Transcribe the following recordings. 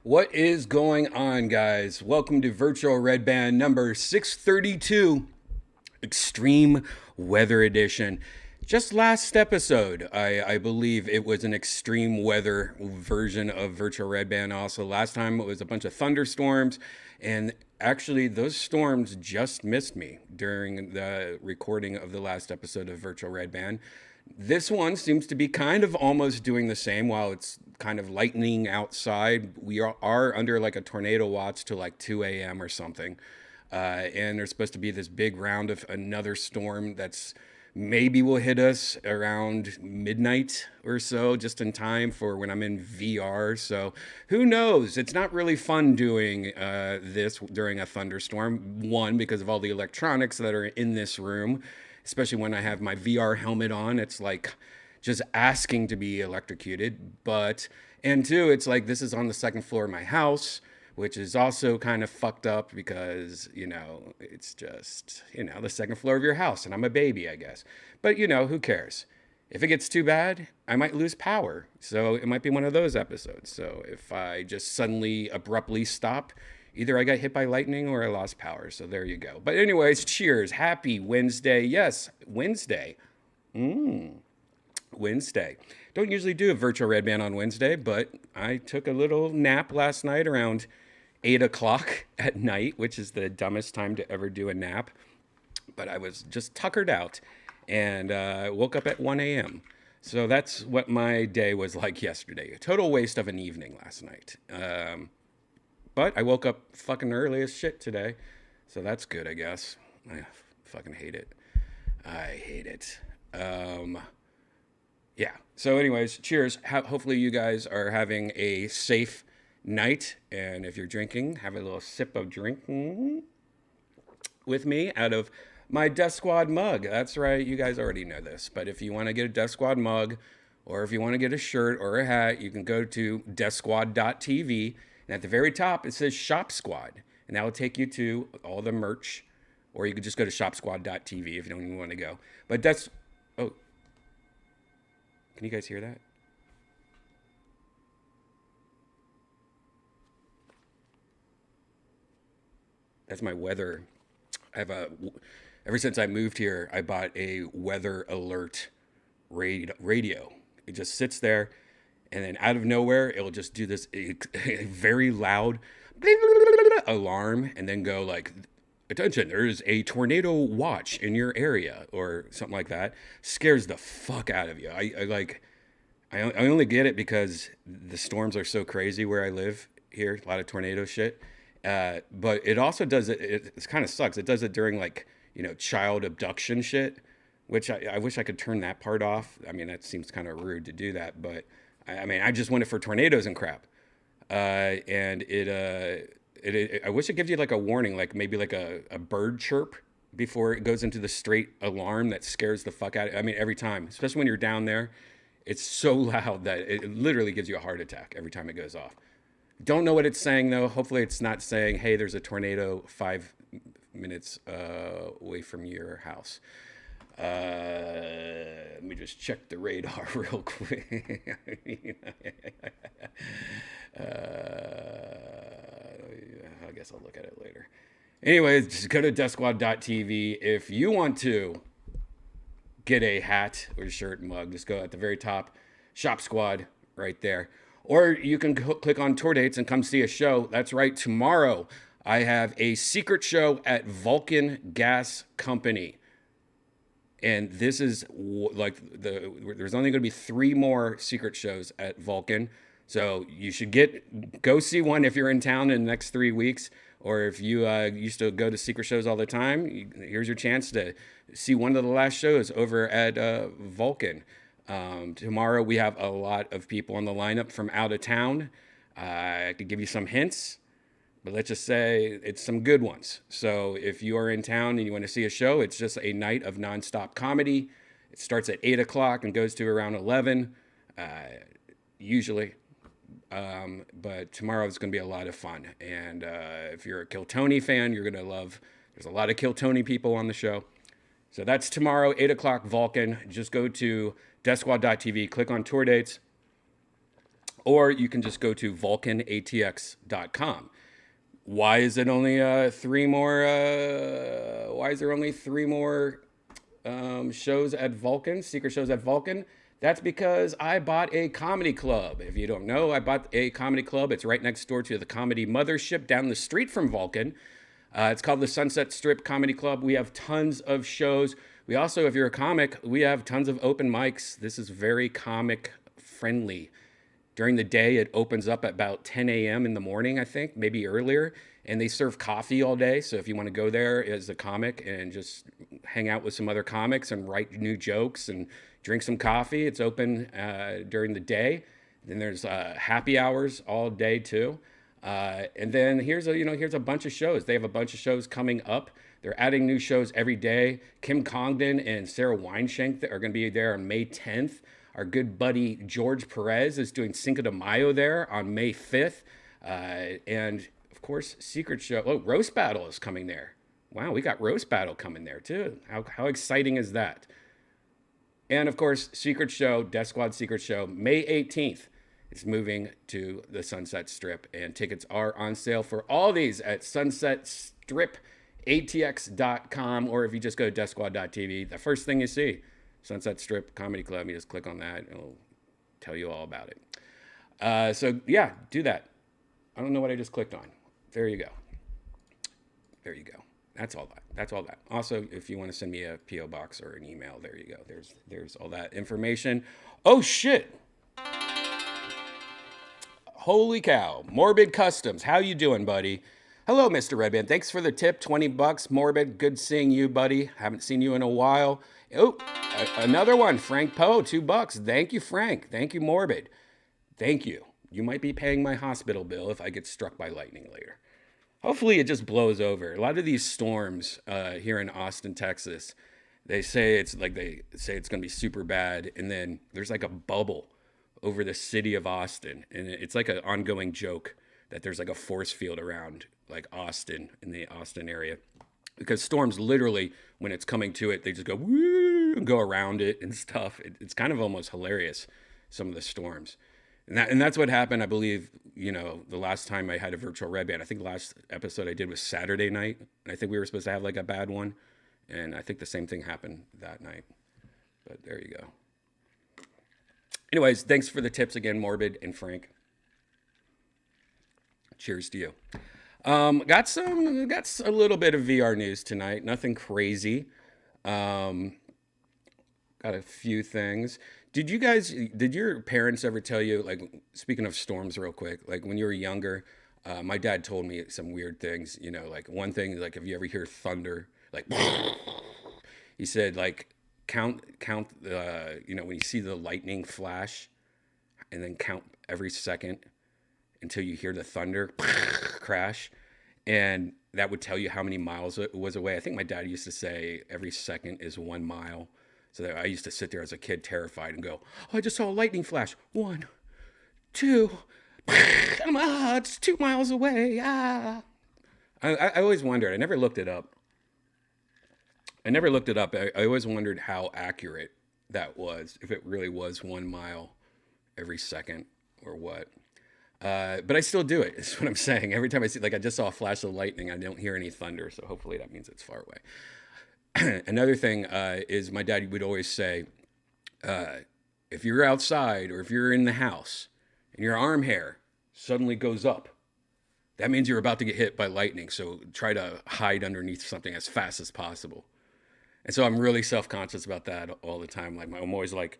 What is going on, guys? Welcome to Virtual Redban number 632, Extreme Weather Edition. Just last episode, I believe it was an extreme weather version of Virtual Redban also. Last time it was a bunch of thunderstorms, and actually those storms just missed me during the recording of the last episode of Virtual Redban. This one seems to be kind of almost doing the same. While it's kind of lightning outside, we are under like a tornado watch till like 2 a.m. or something. And there's supposed to be this big round of another storm that's maybe will hit us around midnight or so, just in time for when I'm in VR. So who knows? It's not really fun doing this during a thunderstorm. One, because of all the electronics that are in this room. Especially when I have my VR helmet on, it's like just asking to be electrocuted. And two, it's like this is on the second floor of my house, which is also kind of fucked up because, it's just, the second floor of your house and I'm a baby, I guess. But, who cares? If it gets too bad, I might lose power. So it might be one of those episodes. So if I just suddenly abruptly stop, either I got hit by lightning or I lost power. So there you go. But anyways, cheers. Happy Wednesday. Yes, Wednesday. Wednesday. Don't usually do a Virtual Redban on Wednesday, but I took a little nap last night around 8 o'clock at night, which is the dumbest time to ever do a nap. But I was just tuckered out and woke up at 1 a.m. So that's what my day was like yesterday. A total waste of an evening last night. But I woke up fucking early as shit today. So that's good, I guess. I fucking hate it. I hate it. Yeah. So anyways, cheers. Hopefully you guys are having a safe night. And if you're drinking, have a little sip of drink with me out of my Death Squad mug. That's right. You guys already know this. But if you want to get a Death Squad mug, or if you want to get a shirt or a hat, you can go to deathsquad.tv. And at the very top, it says Shop Squad. And that will take you to all the merch. Or you could just go to shopsquad.tv if you don't even want to go. But that's... Oh. Can you guys hear that? That's my weather. Ever since I moved here, I bought a weather alert radio. It just sits there. And then out of nowhere, it'll just do this very loud alarm and then go like, attention, there's a tornado watch in your area or something like that. Scares the fuck out of you. I only get it because the storms are so crazy where I live here. A lot of tornado shit. But it also does it. It kind of sucks. It does it during like, child abduction shit, which I wish I could turn that part off. I mean, that seems kind of rude to do that, but I just want it for tornadoes and crap. And I wish it gives you like a warning, like maybe like a bird chirp before it goes into the straight alarm that scares the fuck out of you. I mean, every time, especially when you're down there, It's so loud that it literally gives you a heart attack every time it goes off. Don't know what it's saying though. Hopefully, it's not saying, "Hey, there's a tornado 5 minutes away from your house." Let me just check the radar real quick. I guess I'll look at it later. Anyways, just go to deathsquad.tv if you want to get a hat or shirt and mug. Just go at the very top, Shop Squad, right there. Or you can click on tour dates and come see a show. That's right, tomorrow I have a secret show at Vulcan Gas Company. And this is like there's only going to be 3 more secret shows at Vulcan. So you should go see one if you're in town in the next 3 weeks. Or if you used to go to secret shows all the time, here's your chance to see one of the last shows over at Vulcan. Tomorrow we have a lot of people on the lineup from out of town. I could give you some hints, but let's just say it's some good ones. So if you are in town and you want to see a show, it's just a night of nonstop comedy. It starts at 8 o'clock and goes to around 11, usually. But tomorrow is going to be a lot of fun. And if you're a Kill Tony fan, you're going to love, there's a lot of Kill Tony people on the show. So that's tomorrow, 8 o'clock, Vulcan. Just go to deathsquad.tv, click on tour dates, or you can just go to vulcanatx.com. Why is it only 3 more? Why is there only 3 more shows at Vulcan, secret shows at Vulcan? That's because I bought a comedy club. If you don't know, I bought a comedy club. It's right next door to the Comedy Mothership down the street from Vulcan. It's called the Sunset Strip Comedy Club. We have tons of shows. We also, if you're a comic, we have tons of open mics. This is very comic friendly. During the day, it opens up at about 10 a.m. in the morning, I think, maybe earlier. And they serve coffee all day. So if you want to go there as a comic and just hang out with some other comics and write new jokes and drink some coffee, it's open during the day. Then there's happy hours all day too. And then here's a bunch of shows. They have a bunch of shows coming up. They're adding new shows every day. Kim Congdon and Sarah Weinshank are going to be there on May 10th. Our good buddy George Perez is doing Cinco de Mayo there on May 5th. And of course, Secret Show. Oh, Roast Battle is coming there. Wow, we got Roast Battle coming there too. How exciting is that? And of course, Secret Show, Death Squad Secret Show, May 18th. It's moving to the Sunset Strip, and tickets are on sale for all these at sunsetstripatx.com, or if you just go to deathsquad.tv, the first thing you see, Sunset Strip Comedy Club, you just click on that, and it'll tell you all about it. So yeah, do that. I don't know what I just clicked on. There you go. There you go. That's all that. That's all that. Also, if you want to send me a P.O. box or an email, there you go. There's all that information. Oh, shit. Holy cow. Morbid Customs. How you doing, buddy? Hello, Mr. Redban. Thanks for the tip. $20. Morbid. Good seeing you, buddy. Haven't seen you in a while. Oh, another one. Frank Poe, $2. Thank you, Frank. Thank you, Morbid. Thank you. You might be paying my hospital bill if I get struck by lightning later. Hopefully it just blows over. A lot of these storms here in Austin, Texas, they say it's going to be super bad, and then there's like a bubble over the city of Austin, and it's like an ongoing joke that there's like a force field around like Austin, in the Austin area, because storms literally, when it's coming to it, they just go woo and go around it and stuff. It's kind of almost hilarious, some of the storms. And that's what happened, I believe, the last time I had a virtual Redban. I think the last episode I did was Saturday night. And I think we were supposed to have like a bad one. And I think the same thing happened that night. But there you go. Anyways, thanks for the tips again, Morbid and Frank. Cheers to you. Got a little bit of VR news tonight. Nothing crazy. Got a few things. Did your parents ever tell you, like, speaking of storms real quick, like when you were younger, my dad told me some weird things, like one thing, like if you ever hear thunder, like, he said, like, count, when you see the lightning flash, and then count every second until you hear the thunder crash, and that would tell you how many miles it was away. I think my dad used to say every second is 1 mile. So I used to sit there as a kid terrified and go, oh, I just saw a lightning flash. 1, 2, it's 2 miles away. I always wondered. I never looked it up. I always wondered how accurate that was, if it really was 1 mile every second or what. But I still do it. Is what I'm saying. Every time I see, like, I just saw a flash of lightning, I don't hear any thunder, so hopefully that means it's far away. Another thing is my dad would always say, if you're outside or if you're in the house and your arm hair suddenly goes up, that means you're about to get hit by lightning. So try to hide underneath something as fast as possible. And so I'm really self-conscious about that all the time. Like I'm always like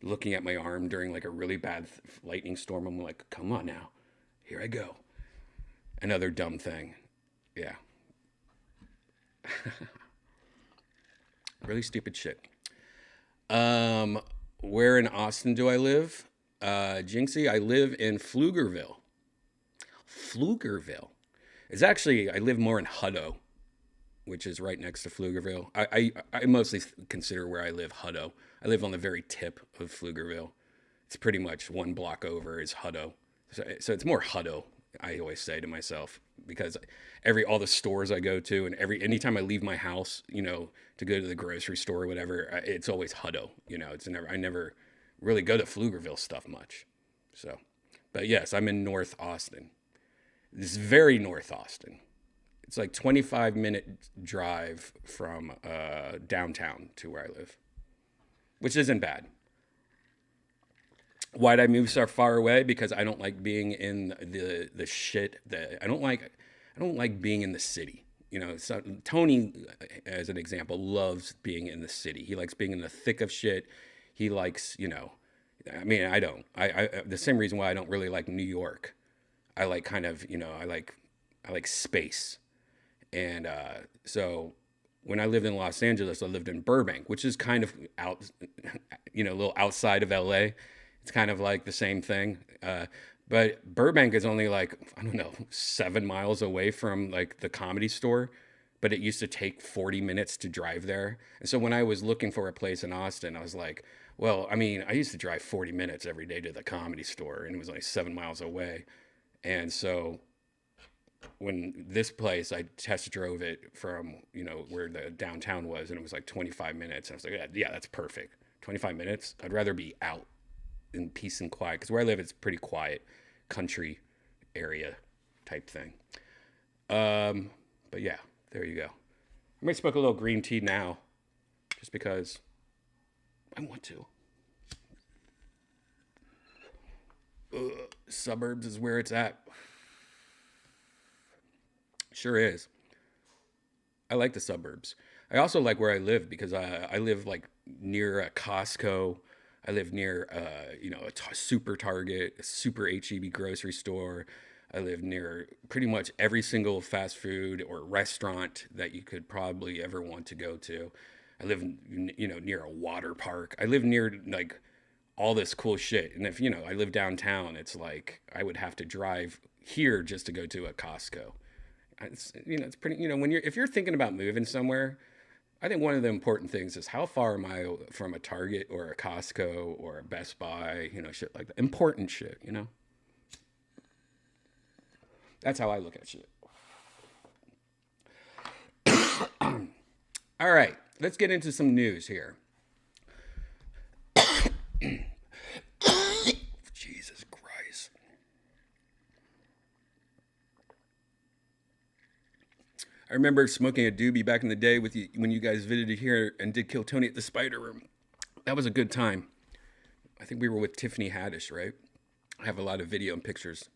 looking at my arm during like a really bad lightning storm. I'm like, come on now, here I go. Another dumb thing. Yeah. Really stupid shit. Where in Austin do I live? Jinxie, I live in Pflugerville. Pflugerville. It's actually, I live more in Hutto, which is right next to Pflugerville. I mostly consider where I live Hutto. I live on the very tip of Pflugerville. It's pretty much 1 block over is Hutto. So it's more Hutto, I always say to myself, because all the stores I go to and anytime I leave my house, you know, to go to the grocery store or whatever, it's always Hutto. You know, I never really go to Pflugerville stuff much. So, but yes, I'm in North Austin. This is very North Austin. It's like 25-minute drive from downtown to where I live, which isn't bad. Why'd I move so far away? Because I don't like being in the shit that I don't like being in the city. You know, so Tony, as an example, loves being in the city. He likes being in the thick of shit. He likes, you know, I mean, I don't. I the same reason why I don't really like New York. I like kind of, you know, I like space. And so when I lived in Los Angeles, I lived in Burbank, which is kind of out, you know, a little outside of LA. It's kind of like the same thing. But Burbank is only like, I don't know, 7 miles away from like the Comedy Store. But it used to take 40 minutes to drive there. And so when I was looking for a place in Austin, I was like, well, I mean, I used to drive 40 minutes every day to the Comedy Store, and it was like 7 miles away. And so when this place, I test drove it from, you know, where the downtown was, and it was like 25 minutes. And I was like, yeah, that's perfect. 25 minutes. I'd rather be out in peace and quiet, because where I live, it's pretty quiet, country area type thing. But yeah, there you go. I might smoke a little green tea now, just because I want to. Suburbs is where it's at. Sure is. I like the suburbs. I also like where I live, because I live like near a Costco. I live near, you know, a super Target, a super HEB grocery store. I live near pretty much every single fast food or restaurant that you could probably ever want to go to. I live, you know, near a water park. I live near like all this cool shit. And if, you know, I live downtown, it's like I would have to drive here just to go to a Costco. It's, you know, it's pretty, you know, if you're thinking about moving somewhere, I think one of the important things is how far am I from a Target or a Costco or a Best Buy, you know, shit like that. Important shit, you know? That's how I look at shit. All right, let's get into some news here. Jesus Christ. I remember smoking a doobie back in the day with you when you guys visited here and did Kill Tony at the Spider Room. That was a good time. I think we were with Tiffany Haddish, right? I have a lot of video and pictures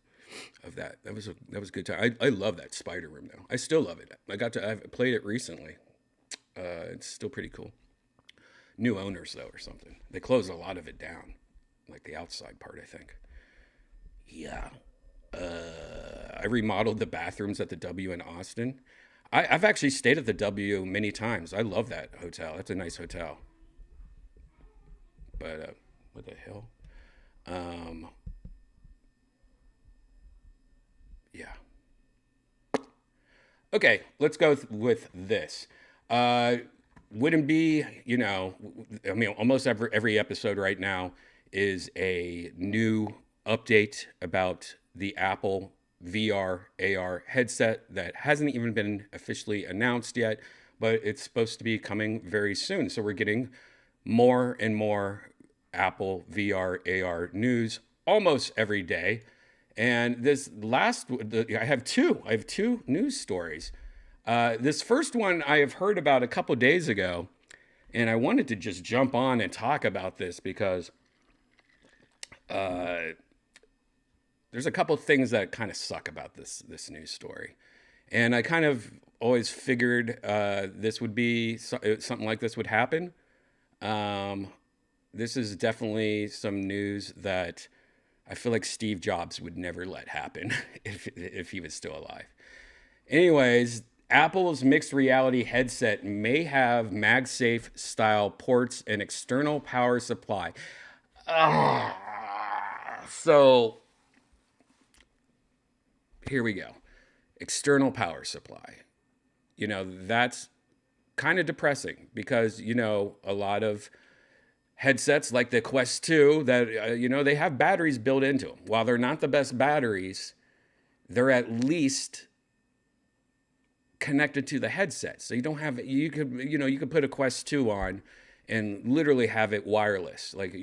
of that. That was a good time. I love that Spider Room though. I still love it. I've played it recently. It's still pretty cool. New owners though, or something. They closed a lot of it down, like the outside part, I think. Yeah. I remodeled the bathrooms at the W in Austin. I've actually stayed at the W many times. I love that hotel. That's a nice hotel. But what the hell? Yeah. Okay, let's go with this. wouldn't be, I mean, almost every episode right now is a new update about the Apple VR AR headset that hasn't even been officially announced yet, but it's supposed to be coming very soon. So we're getting more and more Apple VR AR news almost every day. And I have two news stories. This first one I have heard about a couple days ago, and I wanted to just jump on and talk about this because there's a couple things that kind of suck about this news story, and I kind of always figured this would be something like this would happen. This is definitely some news that I feel like Steve Jobs would never let happen if he was still alive. Anyways, Apple's mixed reality headset may have MagSafe style ports and external power supply. So here we go. External power supply. That's kind of depressing because, a lot of headsets like the Quest 2 that, they have batteries built into them. While they're not the best batteries, they're at least connected to the headset. So you could put a Quest 2 on and literally have it wireless. Like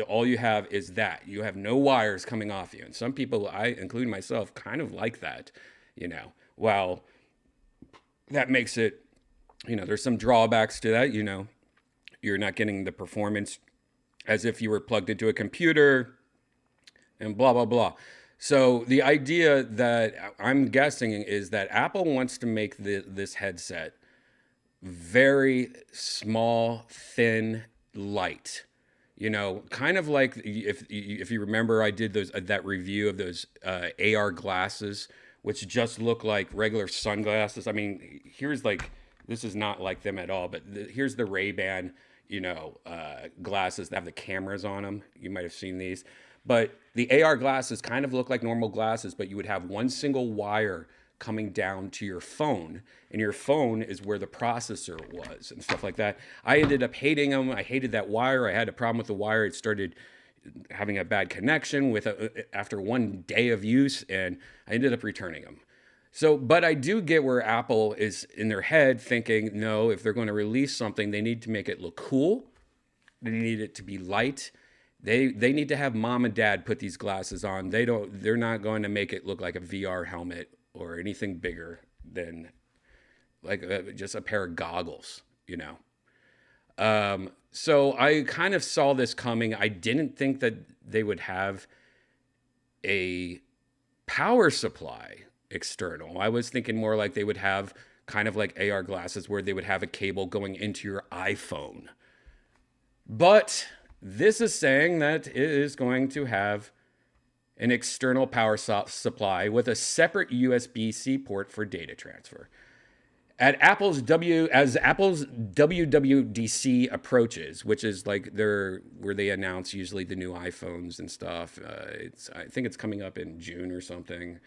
all you have is that. You have no wires coming off you. And some people, I including myself, kind of like that, Well, that makes it, there's some drawbacks to that, You're not getting the performance as if you were plugged into a computer and blah, blah, blah. So the idea that I'm guessing is that Apple wants to make this headset very small, thin, light. Kind of like if you remember, I did that review of those AR glasses, which just look like regular sunglasses. I mean, this is not like them at all, but here's the Ray-Ban, glasses that have the cameras on them. You might have seen these. But the AR glasses kind of look like normal glasses, but you would have one single wire coming down to your phone, and your phone is where the processor was and stuff like that. I ended up hating them. I hated that wire. I had a problem with the wire. It started having a bad connection after one day of use, and I ended up returning them. So, but I do get where Apple is in their head thinking, no, if they're going to release something, they need to make it look cool. They need it to be light. They need to have mom and dad put these glasses on. They're not going to make it look like a VR helmet or anything bigger than like just a pair of goggles, So I kind of saw this coming. I didn't think that they would have a power supply external. I was thinking more like they would have kind of like AR glasses where they would have a cable going into your iPhone. But this is saying that it is going to have an external power supply with a separate USB-C port for data transfer. As Apple's WWDC approaches, which is like where they announce usually the new iPhones and stuff. I think it's coming up in June or something.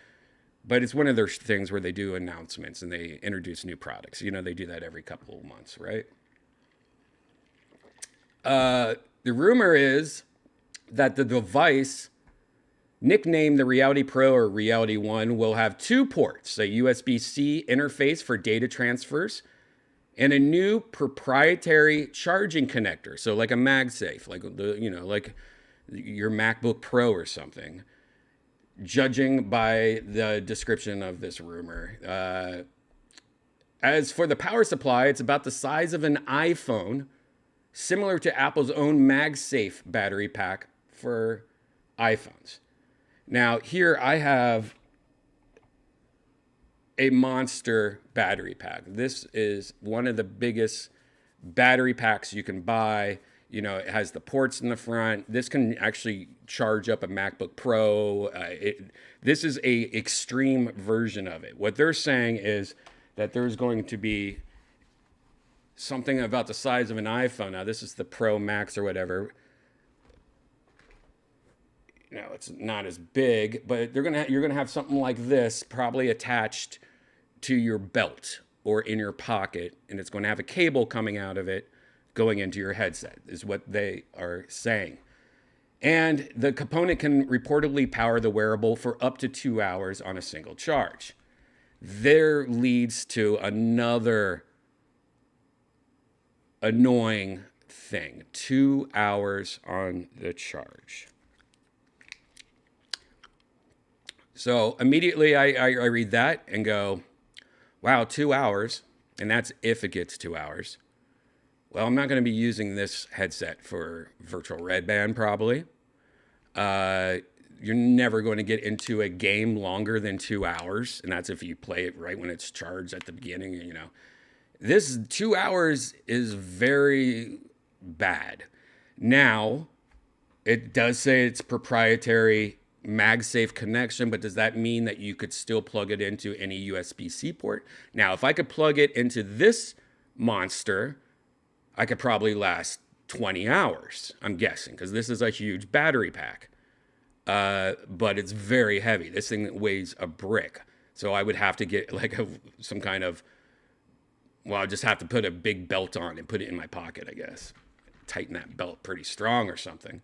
But it's one of their things where they do announcements and they introduce new products. They do that every couple of months, right? The rumor is that the device, nicknamed the Reality Pro or Reality One, will have two ports, a USB-C interface for data transfers, and a new proprietary charging connector. So like a MagSafe, like like your MacBook Pro or something. Judging by the description of this rumor. As for the power supply, it's about the size of an iPhone, similar to Apple's own MagSafe battery pack for iPhones. Now, here I have a monster battery pack. This is one of the biggest battery packs you can buy. It has the ports in the front. This can actually charge up a MacBook Pro. This is a extreme version of it. What they're saying is that there's going to be something about the size of an iPhone. Now, this is the Pro Max or whatever. It's not as big, but you're gonna have something like this probably attached to your belt or in your pocket, and it's going to have a cable coming out of it going into your headset, is what they are saying. And the component can reportedly power the wearable for up to 2 hours on a single charge. There leads to another annoying thing. 2 hours on the charge. So immediately I read that and go, wow, 2 hours. And that's if it gets 2 hours. Well, I'm not going to be using this headset for virtual Redban probably. You're never going to get into a game longer than 2 hours. And that's if you play it right when it's charged at the beginning, you know. This 2 hours is very bad. Now, it does say it's proprietary MagSafe connection, but does that mean that you could still plug it into any USB-C port? Now, if I could plug it into this monster, I could probably last 20 hours, I'm guessing, because this is a huge battery pack. But it's very heavy. This thing weighs a brick. So I would have to get like some kind of, well, I just have to put a big belt on and put it in my pocket, I guess. Tighten that belt pretty strong or something.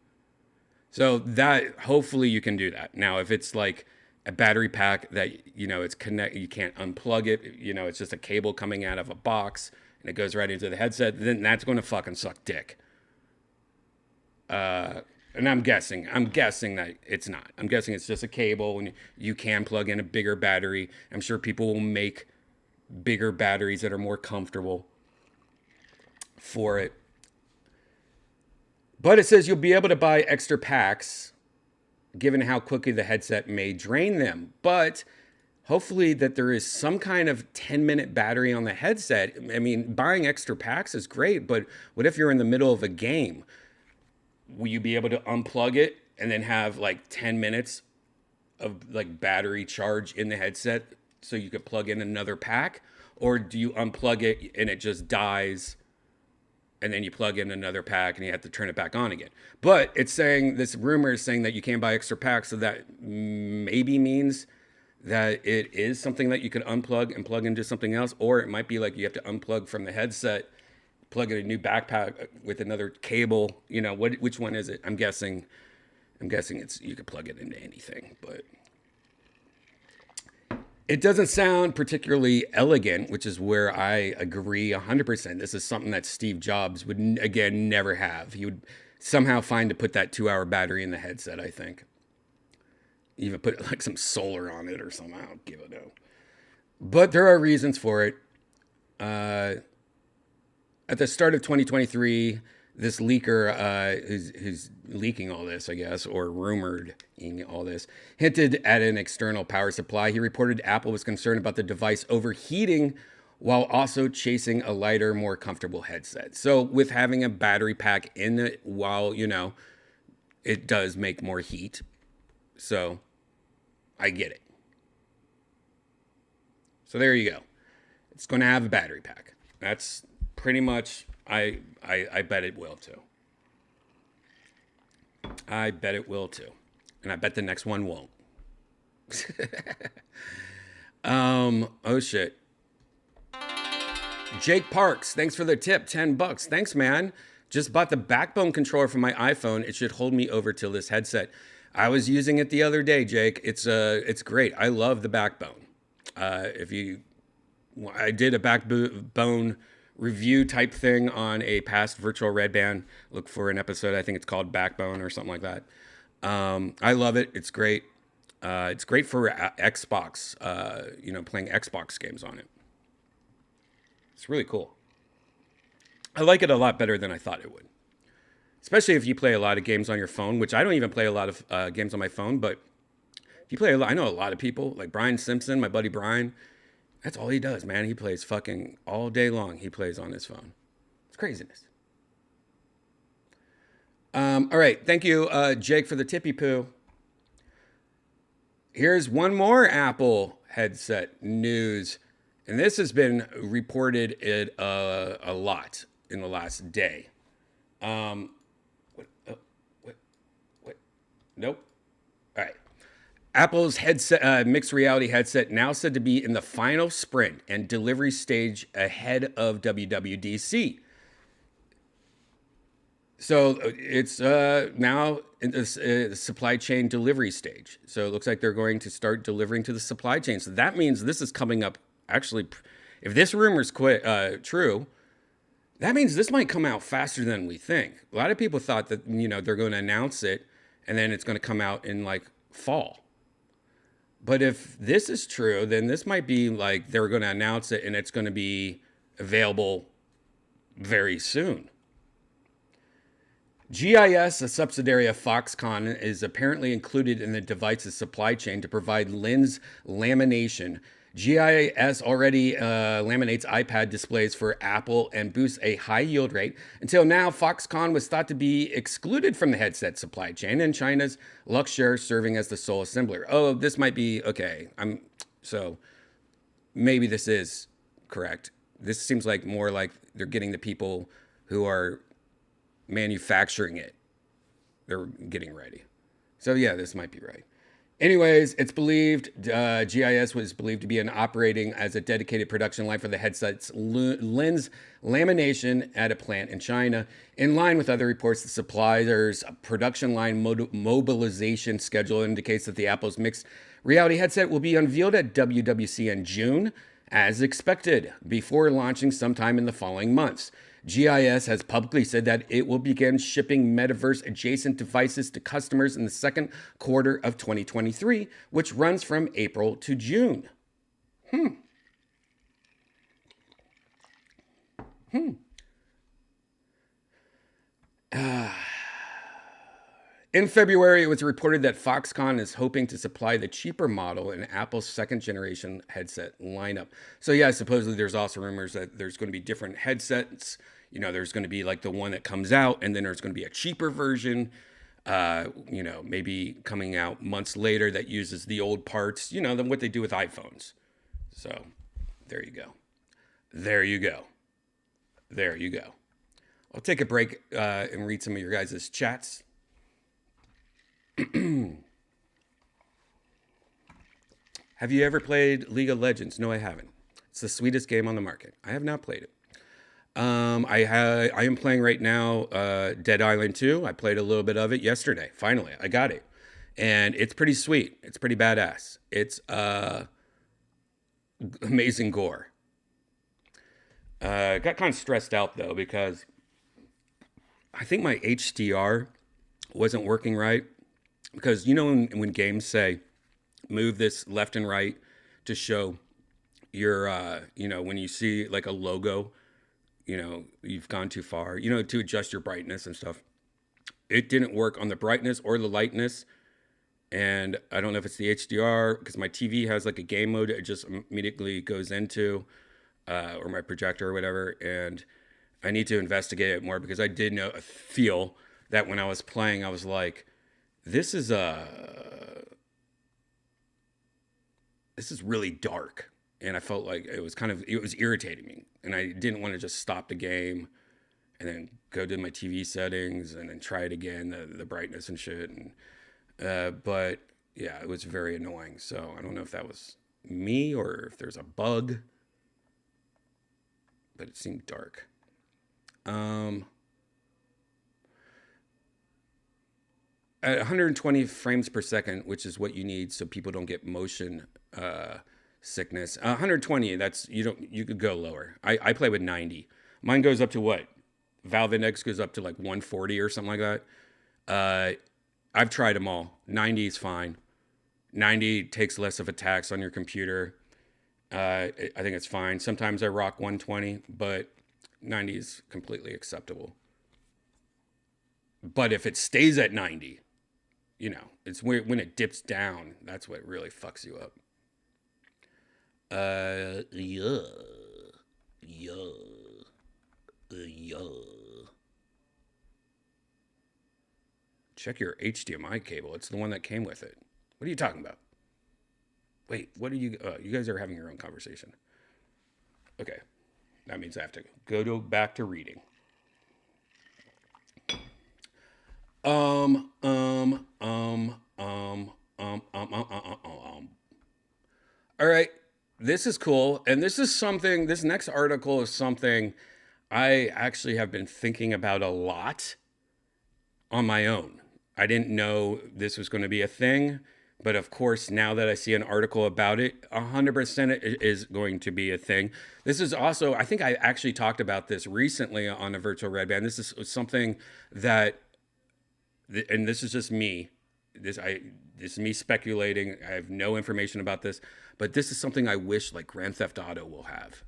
So that, hopefully you can do that. Now, if it's like a battery pack that, you know, it's you can't unplug it, you know, it's just a cable coming out of a box and it goes right into the headset, then that's going to fucking suck dick. And I'm guessing that it's not. I'm guessing it's just a cable and you can plug in a bigger battery. I'm sure people will make bigger batteries that are more comfortable for it. But it says you'll be able to buy extra packs given how quickly the headset may drain them. But hopefully that there is some kind of 10-minute battery on the headset. I mean, buying extra packs is great, but what if you're in the middle of a game? Will you be able to unplug it and then have like 10 minutes of like battery charge in the headset so you could plug in another pack? Or do you unplug it and it just dies and then you plug in another pack and you have to turn it back on again? But it's saying, this rumor is saying that you can't buy extra packs, so that maybe means that it is something that you could unplug and plug into something else. Or it might be like you have to unplug from the headset, plug in a new backpack with another cable. You know, which one is it? I'm guessing it's, you could plug it into anything, but it doesn't sound particularly elegant, which is where I agree 100%. This is something that Steve Jobs would, again, never have. He would somehow find to put that 2-hour battery in the headset, I think. Even put like some solar on it or something. I don't give a no. But there are reasons for it. At the start of 2023, this leaker who's leaking all this, I guess, or rumored all this, hinted at an external power supply. He reported Apple was concerned about the device overheating while also chasing a lighter, more comfortable headset. So with having a battery pack in it, while, you know, it does make more heat. So I get it. So there you go. It's going to have a battery pack. That's pretty much, I bet it will too. I bet it will too. And I bet the next one won't. Oh shit. Jake Parks, thanks for the tip, $10. Thanks, man. Just bought the Backbone controller for my iPhone. It should hold me over till this headset. I was using it the other day, Jake. It's great. I love the Backbone. I did a Backbone review type thing on a past virtual Redban. Look for an episode. I think it's called Backbone or something like that. I love it. It's great. It's great for Xbox, playing Xbox games on it. It's really cool. I like it a lot better than I thought it would. Especially if you play a lot of games on your phone, which I don't even play a lot of games on my phone, but if you play a lot, I know a lot of people, like Brian Simpson, my buddy Brian. That's all he does, man. He plays fucking all day long. He plays on his phone. It's craziness. All right. Thank you, Jake, for the tippy poo. Here's one more Apple headset news. And this has been reported a lot in the last day. Nope. All right. Apple's headset, mixed reality headset, now said to be in the final sprint and delivery stage ahead of WWDC. So it's now in the supply chain delivery stage. So it looks like they're going to start delivering to the supply chain. So that means this is coming up. Actually, if this rumor's true, that means this might come out faster than we think. A lot of people thought that they're going to announce it and then it's going to come out in like fall. But if this is true, then this might be like they're going to announce it and it's going to be available very soon. GIS, a subsidiary of Foxconn, is apparently included in the device's supply chain to provide lens lamination. GIS already laminates iPad displays for Apple and boosts a high yield rate. Until now, Foxconn was thought to be excluded from the headset supply chain, and China's Luxshare serving as the sole assembler. Oh, this might be okay. So maybe this is correct. This seems like more like they're getting the people who are manufacturing it. They're getting ready. So yeah, this might be right. Anyways, it's believed GIS was believed to be operating as a dedicated production line for the headset's lens lamination at a plant in China. In line with other reports, the supplier's production line mobilization schedule indicates that the Apple's mixed reality headset will be unveiled at WWC in June, as expected, before launching sometime in the following months. GIS has publicly said that it will begin shipping metaverse-adjacent devices to customers in the second quarter of 2023, which runs from April to June. In February, it was reported that Foxconn is hoping to supply the cheaper model in Apple's second-generation headset lineup. So yeah, supposedly there's also rumors that there's going to be different headsets. There's going to be like the one that comes out, and then there's going to be a cheaper version, maybe coming out months later that uses the old parts, than what they do with iPhones. So there you go. There you go. There you go. I'll take a break and read some of your guys' chats. Have you ever played League of Legends? No, I haven't. It's the sweetest game on the market. I have not played it. I am playing right now Dead Island 2. I played a little bit of it yesterday. Finally, I got it. And it's pretty sweet. It's pretty badass. It's amazing gore. Got kind of stressed out, though, because I think my HDR wasn't working right. Because, when games say, move this left and right to show your, when you see like a logo, you've gone too far, to adjust your brightness and stuff. It didn't work on the brightness or the lightness. And I don't know if it's the HDR, because my TV has like a game mode it just immediately goes into, or my projector or whatever. And I need to investigate it more, because I did feel that when I was playing, I was like, this is really dark. And I felt like it was irritating me. And I didn't want to just stop the game and then go to my TV settings and then try it again, the brightness and shit. And, but yeah, it was very annoying. So I don't know if that was me or if there's a bug, but it seemed dark. At 120 frames per second, which is what you need so people don't get motion sickness. 120, you could go lower. I play with 90. Mine goes up to what? Valve Index goes up to like 140 or something like that. I've tried them all. 90 is fine. 90 takes less of a tax on your computer. I think it's fine. Sometimes I rock 120, but 90 is completely acceptable. But if it stays at 90, it's when it dips down, that's what really fucks you up. Yeah. Check your HDMI cable. It's the one that came with it. What are you talking about? Wait, what are you? You guys are having your own conversation. Okay, that means I have to go back to reading. All right, this is cool. And this is something, this next article is something I actually have been thinking about a lot on my own. I didn't know this was going to be a thing, but of course, now that I see an article about it, 100% it is going to be a thing. This is also, I think I actually talked about this recently on a virtual Redban. This is something that, and this is just me. This is me speculating. I have no information about this, but this is something I wish like Grand Theft Auto will have.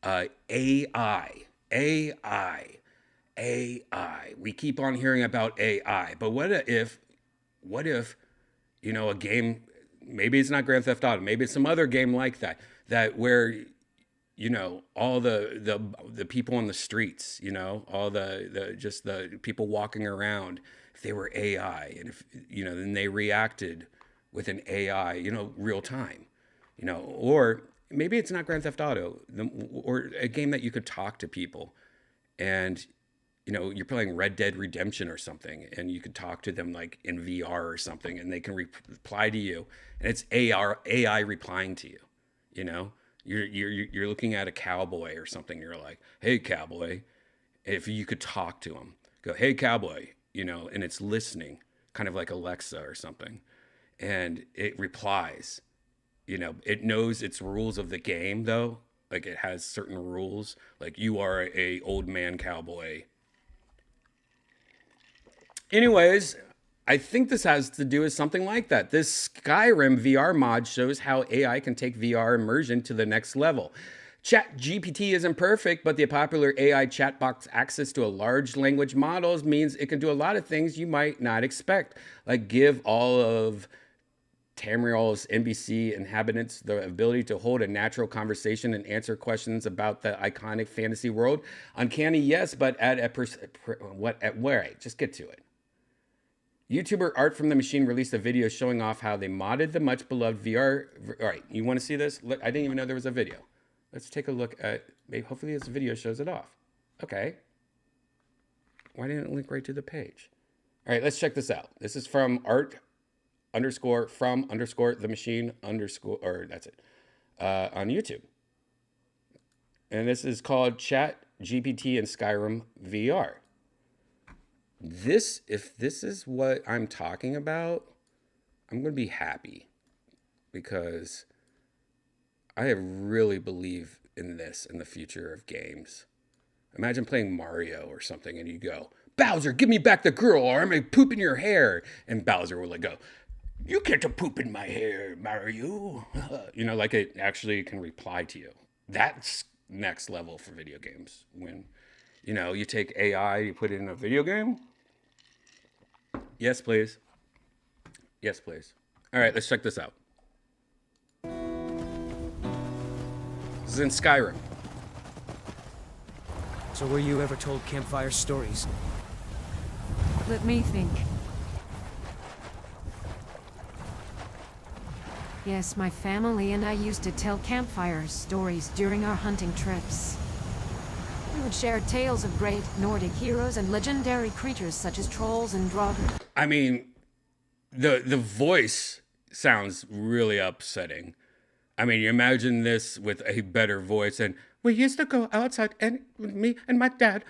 AI. We keep on hearing about AI, but what if, you know, a game, maybe it's not Grand Theft Auto, maybe it's some other game like that, where, you know, all the people on the streets, you know, all just the people walking around, if they were AI, and if, you know, then they reacted with an AI, you know, real time, you know, or maybe it's not Grand Theft Auto, or a game that you could talk to people, and, you know, you're playing Red Dead Redemption or something, and you could talk to them like in VR or something, and they can reply to you, and it's AI replying to you. You know, you're looking at a cowboy or something. You're like, "Hey, cowboy," if you could talk to him, go, "Hey, cowboy," you know, and it's listening, kind of like Alexa or something, and it replies. You know, it knows its rules of the game though. Like it has certain rules. Like you are a old man cowboy. Anyways, I think this has to do with something like that. This Skyrim VR mod shows how AI can take VR immersion to the next level. ChatGPT isn't perfect, but the popular AI chatbot's access to a large language models means it can do a lot of things you might not expect, like give all of Tamriel's NBC inhabitants the ability to hold a natural conversation and answer questions about the iconic fantasy world. Uncanny, yes, but where? Just get to it. YouTuber Art from the Machine released a video showing off how they modded the much beloved VR. All right, you want to see this? Look, I didn't even know there was a video. Let's take a look at, maybe hopefully this video shows it off. Okay. Why didn't it link right to the page? All right, let's check this out. This is from art_from_the machine_ or that's it, on YouTube. And this is called Chat GPT and Skyrim VR. If this is what I'm talking about, I'm going to be happy because I really believe in this in the future of games. Imagine playing Mario or something and you go, "Bowser, give me back the girl or I'm going to poop in your hair." And Bowser will go, "You get to poop in my hair, Mario." You know, like it actually can reply to you. That's next level for video games. When, you know, you take AI, you put it in a video game. Yes, please. Yes, please. All right, let's check this out. This is in Skyrim. So were you ever told campfire stories? Let me think. Yes, my family and I used to tell campfire stories during our hunting trips. We would share tales of great Nordic heroes and legendary creatures such as trolls and draugr. I mean, the voice sounds really upsetting. I mean, you imagine this with a better voice, and we used to go outside, and me and my dad.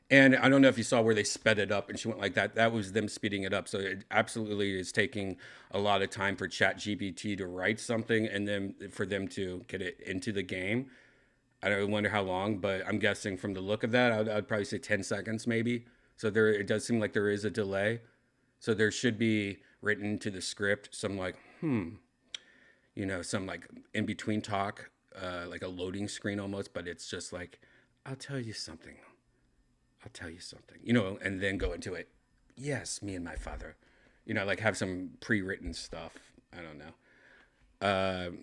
And I don't know if you saw where they sped it up, and she went like that. That was them speeding it up. So it absolutely is taking a lot of time for ChatGPT to write something, and then for them to get it into the game. I don't wonder how long, but I'm guessing from the look of that, I'd probably say 10 seconds maybe. So it does seem like there is a delay. So there should be written into the script some like, you know, some like in between talk, like a loading screen almost, but it's just like, I'll tell you something, you know, and then go into it. Yes, me and my father, you know, like have some pre-written stuff. I don't know.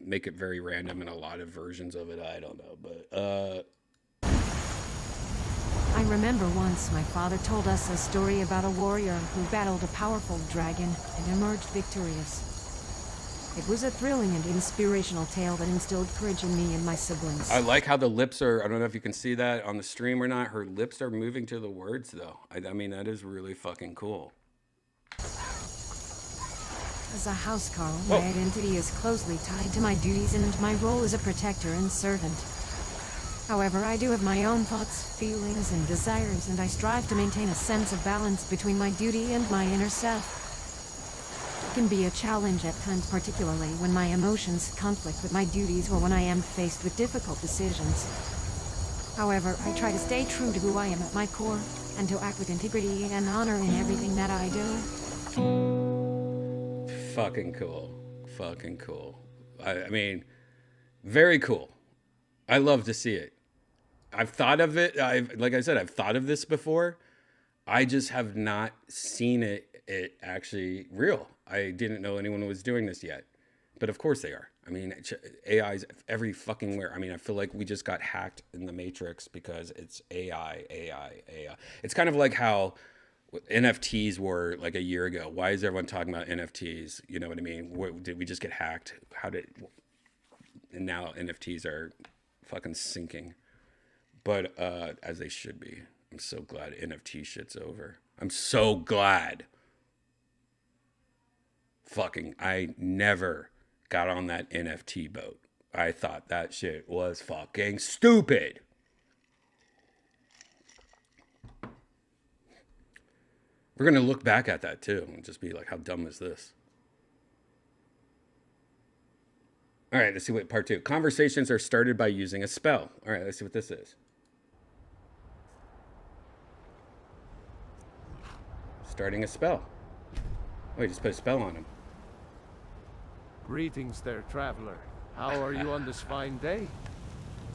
Make it very random in a lot of versions of it. I don't know, but I remember once my father told us a story about a warrior who battled a powerful dragon and emerged victorious. It was a thrilling and inspirational tale that instilled courage in me and my siblings. I like how the lips are, I don't know if you can see that on the stream or not. Her lips are moving to the words though. I mean, that is really fucking cool. As a housecarl, my identity is closely tied to my duties and my role as a protector and servant. However, I do have my own thoughts, feelings, and desires, and I strive to maintain a sense of balance between my duty and my inner self. It can be a challenge at times, particularly when my emotions conflict with my duties or when I am faced with difficult decisions. However, I try to stay true to who I am at my core, and to act with integrity and honor in everything that I do. Fucking cool. Fucking cool. I mean, very cool. I love to see it. I've thought of it. Like I said, I've thought of this before. I just have not seen it actually real. I didn't know anyone was doing this yet. But of course they are. I mean, AI's every fucking where. I mean, I feel like we just got hacked in the Matrix because it's AI. It's kind of like how NFTs were like a year ago. Why is everyone talking about NFTs? You know what I mean? Did we just get hacked? And now NFTs are fucking sinking. But as they should be. I'm so glad NFT shit's over. I'm so glad. Fucking, I never got on that NFT boat. I thought that shit was fucking stupid. We're going to look back at that too and just be like, how dumb is this? All right, let's see what part 2. Conversations are started by using a spell. All right, let's see what this is. Starting a spell. Oh, you just put a spell on him. Greetings there, traveler. How are you on this fine day?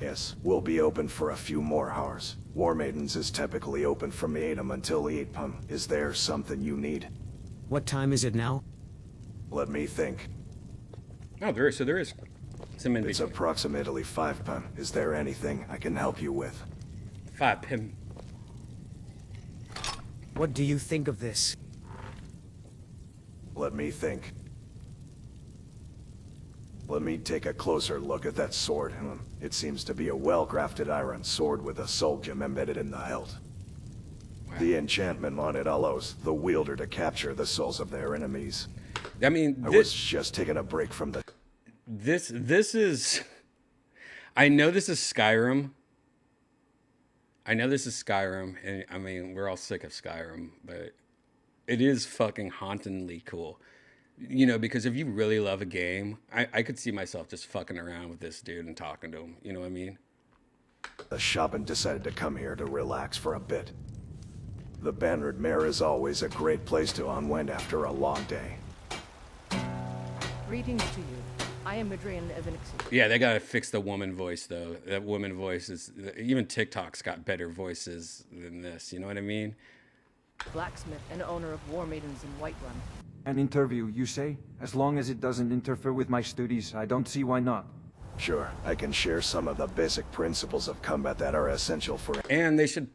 Yes, we'll be open for a few more hours. War Maidens is typically open from 8am until 8pm. Is there something you need? What time is it now? Let me think. Oh, there is some in It's between. approximately 5pm. Is there anything I can help you with? 5 pim. What do you think of this? Let me think. Let me take a closer look at that sword. It seems to be a well-crafted iron sword with a soul gem embedded in the hilt. Wow. The enchantment on it allows the wielder to capture the souls of their enemies. I mean, I was just taking a break from the... This is... I know this is Skyrim. And I mean, we're all sick of Skyrim, but it is fucking hauntingly cool. You know, because if you really love a game, I could see myself just fucking around with this dude and talking to him. You know what I mean? The shop and decided to come here to relax for a bit. The Bannered Mare is always a great place to unwind after a long day. Greetings to you. I am Adrian Evanixi. Yeah, they gotta fix the woman voice though. That woman voice is even TikTok's got better voices than this. You know what I mean? Blacksmith and owner of War Maidens in Whiterun. An interview, you say? As long as it doesn't interfere with my studies, I don't see why not. Sure, I can share some of the basic principles of combat that are essential for... And they should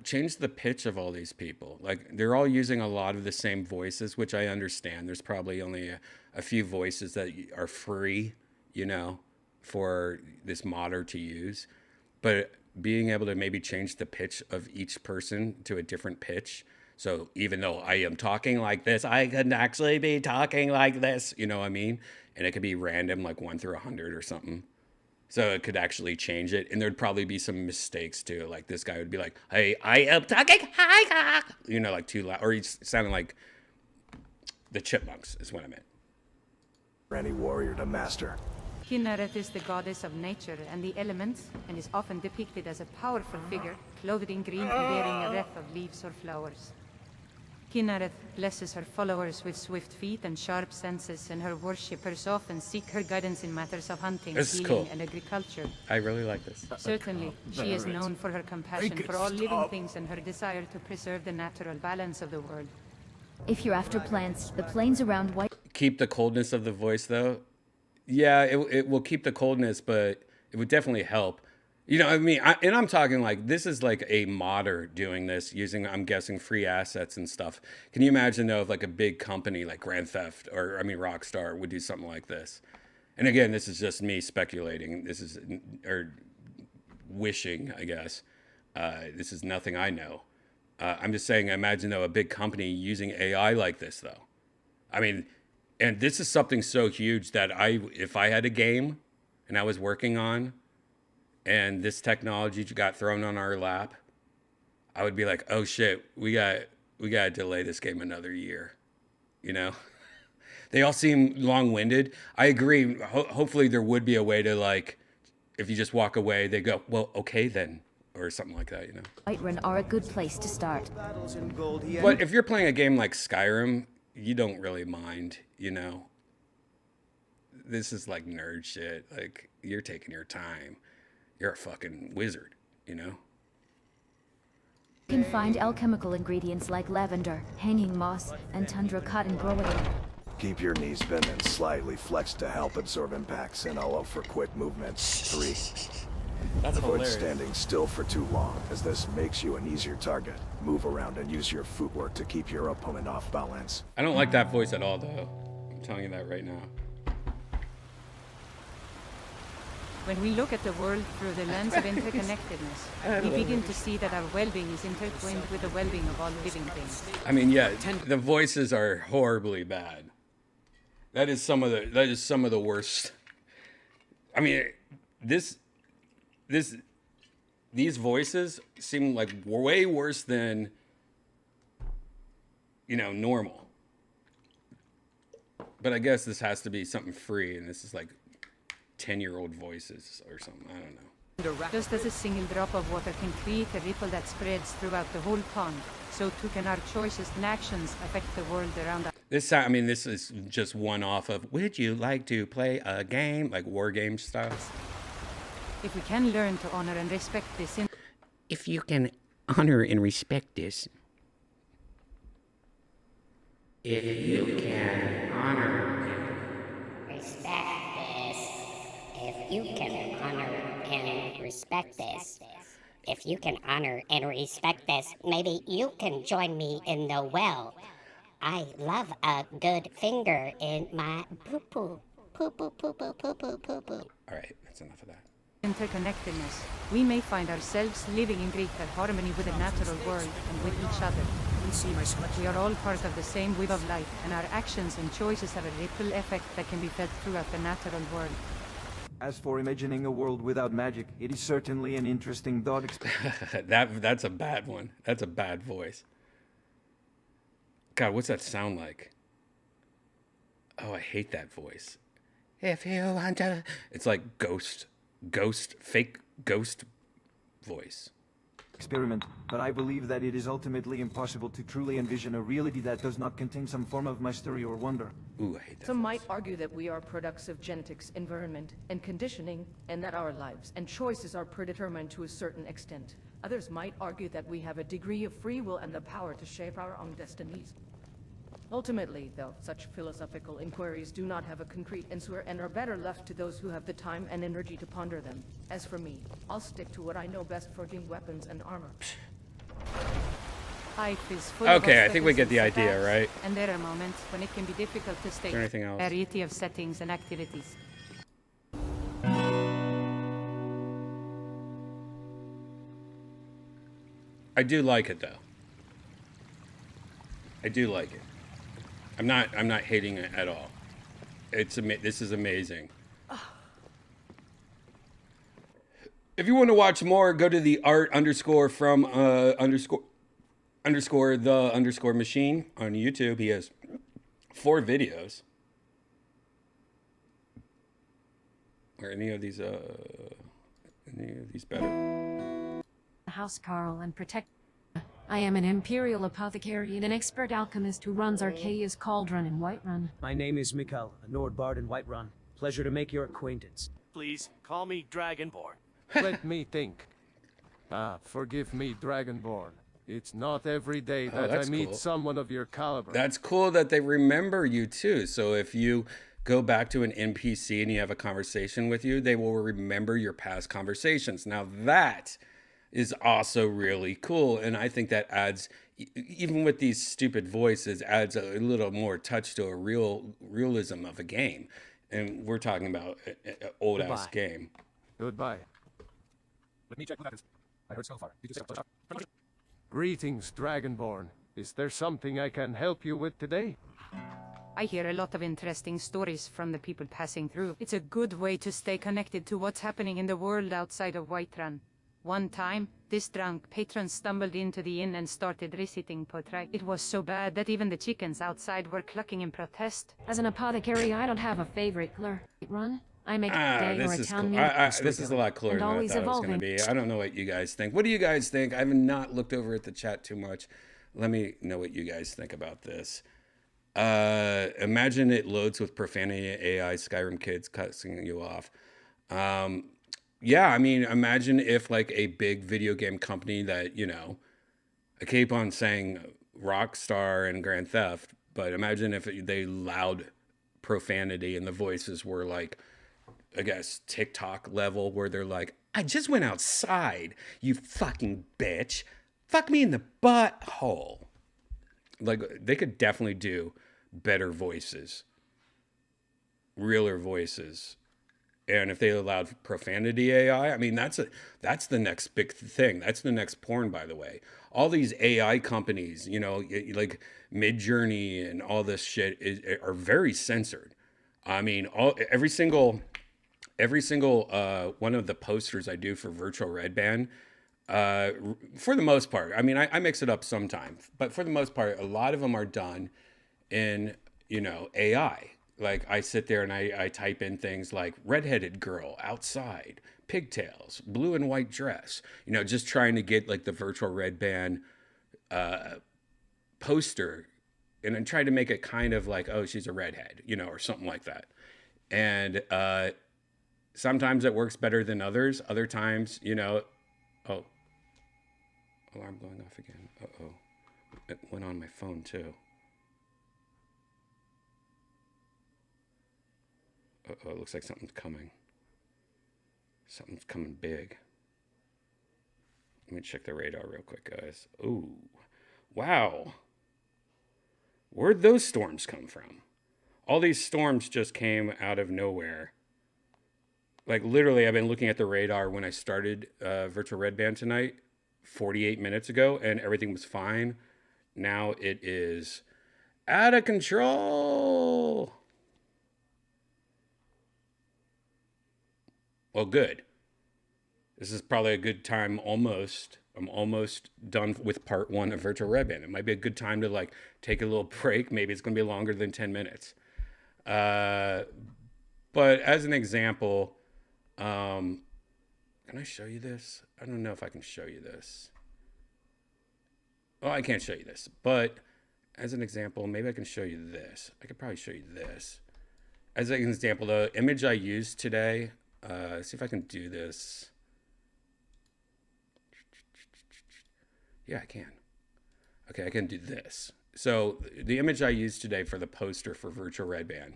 change the pitch of all these people. Like, they're all using a lot of the same voices, which I understand. There's probably only a few voices that are free, you know, for this modder to use. But being able to maybe change the pitch of each person to a different pitch. So even though I am talking like this, I could actually be talking like this. You know what I mean? And it could be random, like 1 through 100 or something. So it could actually change it. And there'd probably be some mistakes too. Like this guy would be like, hey, I am talking high. You know, like too loud. Or he's sounding like the Chipmunks is what I meant. For any warrior to master. Kynareth is the goddess of nature and the elements, and is often depicted as a powerful figure, clothed in green and bearing a wreath of leaves or flowers. Kynareth blesses her followers with swift feet and sharp senses, and her worshippers often seek her guidance in matters of hunting, This is healing, cool. and agriculture. I really like this. Certainly, she is known for her compassion for all living things and her desire to preserve the natural balance of the world. If you're after plants, the plains around White... Keep the coldness of the voice though. Yeah, it will keep the coldness, but it would definitely help. You know, I mean, I'm talking like, this is like a modder doing this using, I'm guessing, free assets and stuff. Can you imagine though if like a big company like Grand Theft or, I mean, Rockstar would do something like this? And again, this is just me speculating. This is, or wishing, I guess. This is nothing I know. I'm just saying, imagine though a big company using AI like this though. I mean, And this is something so huge that if I had a game and I was working on, and this technology got thrown on our lap, I would be like, oh shit, we got to delay this game another year. You know? They all seem long-winded. I agree. Hopefully there would be a way to, like, if you just walk away, they go, well, okay then, or something like that, you know? Whiterun are a good place to start. But if you're playing a game like Skyrim, you don't really mind, you know? This is like nerd shit. Like, you're taking your time. You're a fucking wizard, you know? You can find alchemical ingredients like lavender, hanging moss, and tundra cotton growing. Keep your knees bent and slightly flexed to help absorb impacts, and I'll for quick movements. 3. That's Avoid hilarious. standing still for too long, as this makes you an easier target. Move around and use your footwork to keep your opponent off balance. I don't like that voice at all, though. I'm telling you that right now. When we look at the world through the lens of interconnectedness, we begin to see that our well-being is intertwined with the well-being of all living things. I mean, yeah, the voices are horribly bad. That is some of the worst. I mean, these voices seem like way worse than, you know, normal. But I guess this has to be something free, and this is like 10-year-old voices or something. I don't know. Just as a single drop of water can create a ripple that spreads throughout the whole pond, so too can our choices and actions affect the world around us. This is just one off of, would you like to play a game? Like war game style. If we can learn to honor and respect this, If you can honor and respect this. If you can honor. Respect this. If you can honor and respect this. If you can honor and respect this, maybe you can join me in the well. I love a good finger in my poo-poo. Poo-poo, poo-poo, poo-poo, poo-poo. All right, that's enough of that. interconnectedness, we may find ourselves living in greater harmony with the natural world and with each other. We are all part of the same web of life, and our actions and choices have a ripple effect that can be felt throughout the natural world. As for imagining a world without magic, it is certainly an interesting thought experiment. That's a bad one. That's a bad voice. God, what's that sound like? Oh, I hate that voice. If you want to... It's like fake ghost voice. Experiment, but I believe that it is ultimately impossible to truly envision a reality that does not contain some form of mystery or wonder. Ooh, I hate that. Some might argue that we are products of genetics, environment, and conditioning, and that our lives and choices are predetermined to a certain extent. Others might argue that we have a degree of free will and the power to shape our own destinies. Ultimately, though, such philosophical inquiries do not have a concrete answer and are better left to those who have the time and energy to ponder them. As for me, I'll stick to what I know best, forging weapons and armor. Life is full Okay, of I think we get the obstacles and idea, setbacks, right? And there are moments when it can be difficult to stay there anything else? variety of settings and activities. I do like it though. I do like it. I'm not hating it at all. This is amazing. If you want to watch more, go to the art_from_the_machine on YouTube. He has 4 videos. Are any of these better? House Carl and protect. I am an Imperial Apothecary and an expert alchemist who runs Archaea's Cauldron in Whiterun. My name is Mikkel, a Nord Bard in Whiterun. Pleasure to make your acquaintance. Please, call me Dragonborn. Let me think. Forgive me, Dragonborn. It's not every day that I meet cool. someone of your caliber. That's cool that they remember you too. So if you go back to an NPC and you have a conversation with you, they will remember your past conversations. Now that is also really cool, and I think that adds, even with these stupid voices, adds a little more touch to a realism of a game. And we're talking about an old ass game. Goodbye. Let me check what happens. I heard so far. Greetings, Dragonborn. Is there something I can help you with today? I hear a lot of interesting stories from the people passing through. It's a good way to stay connected to what's happening in the world outside of Whiterun. One time, this drunk patron stumbled into the inn and started reciting poetry. It was so bad that even the chickens outside were clucking in protest. As an apothecary, I don't have a favorite color. Run. I make day or a town meeting. This is a lot cooler than I thought it was going to be. I don't know what you guys think. What do you guys think? I have not looked over at the chat too much. Let me know what you guys think about this. Imagine it loads with profanity AI, Skyrim kids cussing you off. Yeah, I mean, imagine if like a big video game company that, you know, I keep on saying Rockstar and Grand Theft, but imagine if they allowed profanity and the voices were like, I guess, TikTok level, where they're like, I just went outside, you fucking bitch. Fuck me in the butthole. Like, they could definitely do better voices, realer voices. And if they allowed profanity AI, I mean, that's the next big thing. That's the next porn, by the way. All these AI companies, you know, like Midjourney and all this shit are very censored. I mean, every single one of the posters I do for Virtual Redban, for the most part, I mean, I mix it up sometimes, but for the most part, a lot of them are done in, you know, AI. Like, I sit there and I type in things like redheaded girl outside, pigtails, blue and white dress, you know, just trying to get like the Virtual Redban poster, and then try to make it kind of like, oh, she's a redhead, you know, or something like that. And sometimes it works better than others. Other times, you know, oh, alarm going off again. Uh-oh. It went on my phone too. Uh-oh, it looks like something's coming. Something's coming big. Let me check the radar real quick, guys. Ooh, wow. Where'd those storms come from? All these storms just came out of nowhere. Like, literally, I've been looking at the radar when I started Virtual Redban tonight, 48 minutes ago, and everything was fine. Now it is out of control. Well, good. This is probably a good time almost. I'm almost done with part 1 of Virtual Redban. It might be a good time to like take a little break. Maybe it's going to be longer than 10 minutes. But as an example, can I show you this? I don't know if I can show you this. Oh, I can't show you this. But as an example, maybe I can show you this. I could probably show you this. As an example, the image I used today, see if I can do this. Yeah, I can. Okay, I can do this. So the image I used today for the poster for Virtual Redban,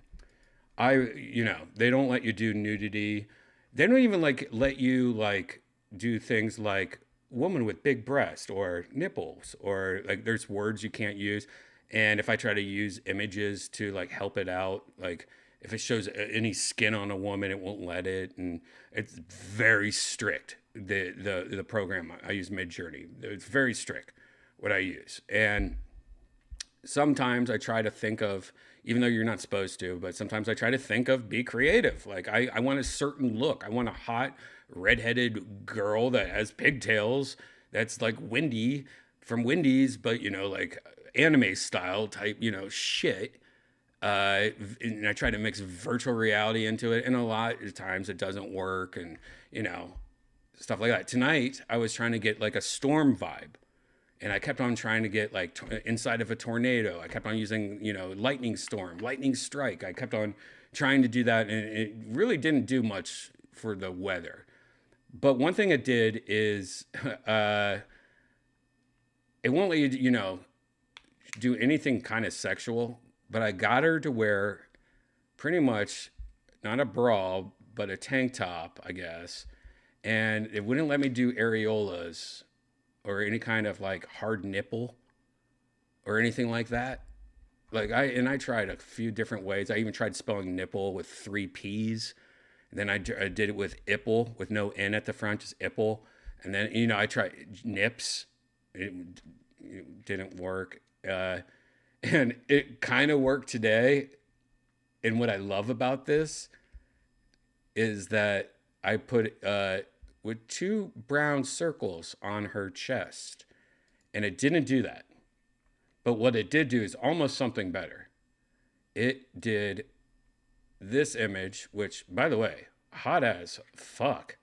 you know, they don't let you do nudity. They don't even like let you like do things like woman with big breast or nipples, or like there's words you can't use. And if I try to use images to like help it out, like if it shows any skin on a woman, it won't let it. And it's very strict. The program I use, Midjourney, it's very strict what I use. And sometimes I try to think of, even though you're not supposed to, but sometimes I try to think of, be creative. Like I want a certain look. I want a hot redheaded girl that has pigtails. That's like Wendy from Wendy's, but you know, like anime style type, you know, shit. And I try to mix virtual reality into it. And a lot of times it doesn't work, and, you know, stuff like that. Tonight, I was trying to get like a storm vibe. And I kept on trying to get like inside of a tornado. I kept on using, you know, lightning storm, lightning strike. I kept on trying to do that. And it really didn't do much for the weather. But one thing it did is it won't let you, you know, do anything kind of sexual. But I got her to wear pretty much not a bra, but a tank top, I guess. And it wouldn't let me do areolas or any kind of like hard nipple or anything like that. Like I tried a few different ways. I even tried spelling nipple with 3 P's. And then I did it with ipple with no N at the front, just ipple. And then, you know, I tried nips. It didn't work. And it kind of worked today. And what I love about this is that I put with 2 brown circles on her chest. And it didn't do that. But what it did do is almost something better. It did this image, which, by the way, hot as fuck.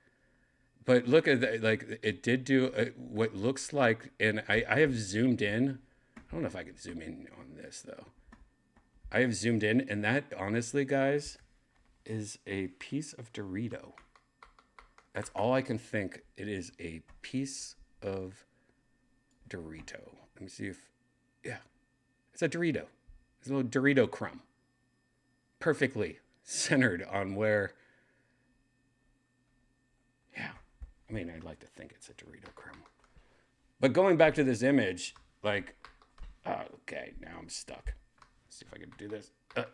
But look at that, like, it did do what looks like, and I have zoomed in. I don't know if I can zoom in on this, though. I have zoomed in, and that, honestly, guys, is a piece of Dorito. That's all I can think. It is a piece of Dorito. Let me see if, yeah, it's a Dorito. It's a little Dorito crumb. Perfectly centered on where, yeah. I mean, I'd like to think it's a Dorito crumb. But going back to this image, like, okay, now I'm stuck. Let's see if I can do this. All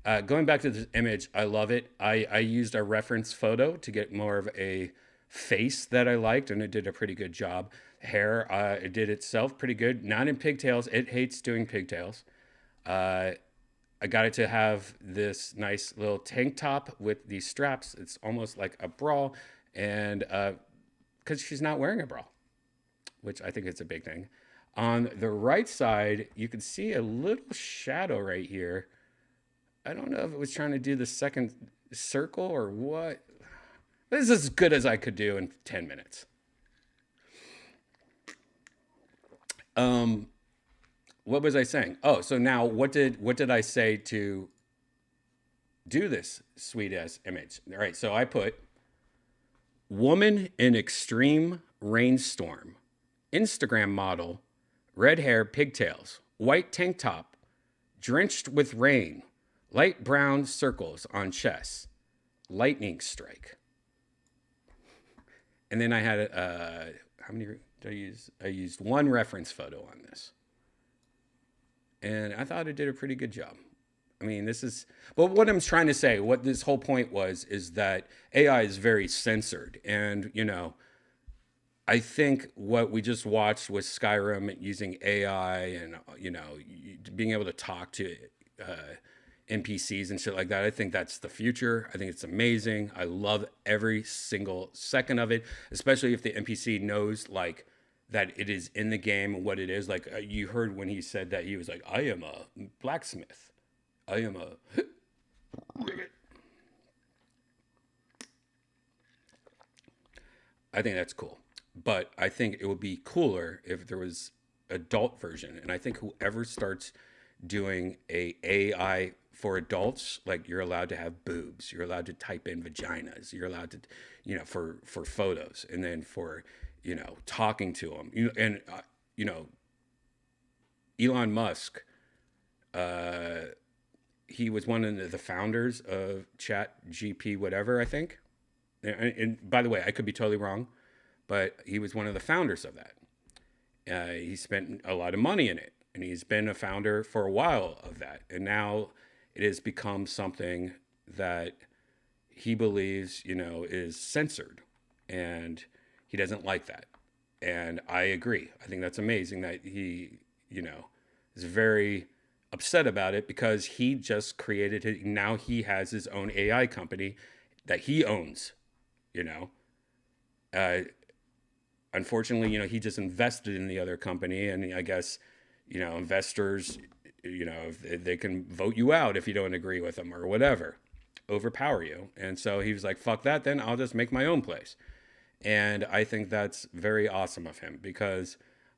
right. Going back to this image, I love it. I used a reference photo to get more of a face that I liked, and it did a pretty good job. Hair, it did itself pretty good. Not in pigtails. It hates doing pigtails. I got it to have this nice little tank top with these straps. It's almost like a bra, and because she's not wearing a bra, which I think is a big thing. On the right side, you can see a little shadow right here. I don't know if it was trying to do the second circle or what. This is as good as I could do in 10 minutes. What was I saying? Oh, so now what did I say to do this sweet ass image? All right, so I put woman in extreme rainstorm, Instagram model, red hair, pigtails, white tank top, drenched with rain, light brown circles on chest, lightning strike. And then I had how many did I use? I used 1 reference photo on this. And I thought it did a pretty good job. I mean, this is, but what I'm trying to say, what this whole point was, is that AI is very censored. And, you know, I think what we just watched was Skyrim using AI and, you know, being able to talk to NPCs and shit like that. I think that's the future. I think it's amazing. I love every single second of it, especially if the NPC knows, like, that it is in the game and what it is. Like, you heard when he said that, he was like, I am a blacksmith. I am a... I think that's cool. But I think it would be cooler if there was adult version. And I think whoever starts doing a AI for adults, like, you're allowed to have boobs. You're allowed to type in vaginas. You're allowed to, you know, for photos. And then for... you know, talking to him, you know, Elon Musk, he was one of the founders of ChatGPT, whatever, I think. And by the way, I could be totally wrong, but he was one of the founders of that. He spent a lot of money in it, and he's been a founder for a while of that. And now it has become something that he believes, you know, is censored, and he doesn't like that. And I agree. I think that's amazing that he, you know, is very upset about it, because he just created it. Now he has his own AI company that he owns, you know. Unfortunately, you know, he just invested in the other company, and I guess, you know, investors, you know, they can vote you out if you don't agree with them or whatever, overpower you. And so he was like, fuck that, then I'll just make my own place. And I think that's very awesome of him, because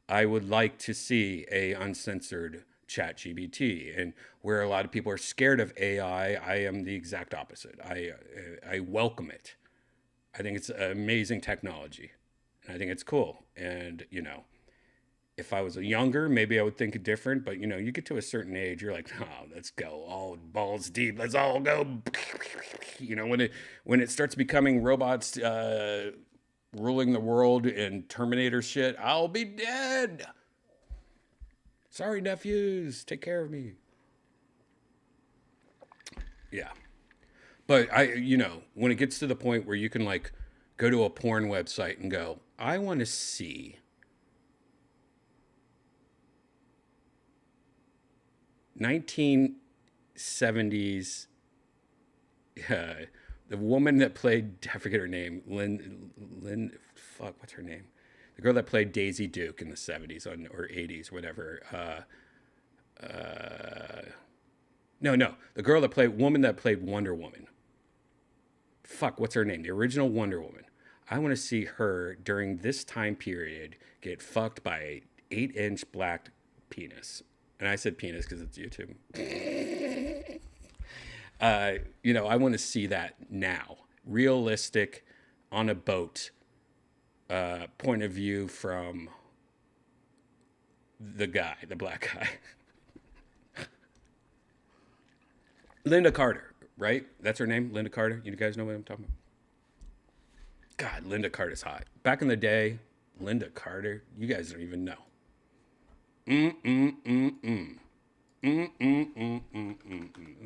I would like to see a uncensored ChatGPT. And where a lot of people are scared of AI, I am the exact opposite. I welcome it. I think it's amazing technology, and I think it's cool. And, you know, if I was younger, maybe I would think different, but, you know, you get to a certain age, you're like, oh, let's go all balls deep. Let's all go. You know, when it starts becoming robots, ruling the world and Terminator shit, I'll be dead. Sorry, nephews, take care of me. Yeah. But you know, when it gets to the point where you can, like, go to a porn website and go, I want to see 1970s. The woman that played, I forget her name, Lynn, fuck, what's her name? The girl that played Daisy Duke in the 70s or 80s, whatever. No, the girl that played, woman that played Wonder Woman. Fuck, what's her name? The original Wonder Woman. I want to see her during this time period get fucked by a 8-inch black penis. And I said penis because it's YouTube. You know, I want to see that now. Realistic, on a boat, point of view from the guy, the black guy. Linda Carter, right? That's her name, Linda Carter. You guys know what I'm talking about? God, Linda Carter's hot. Back in the day, Linda Carter, you guys don't even know. Let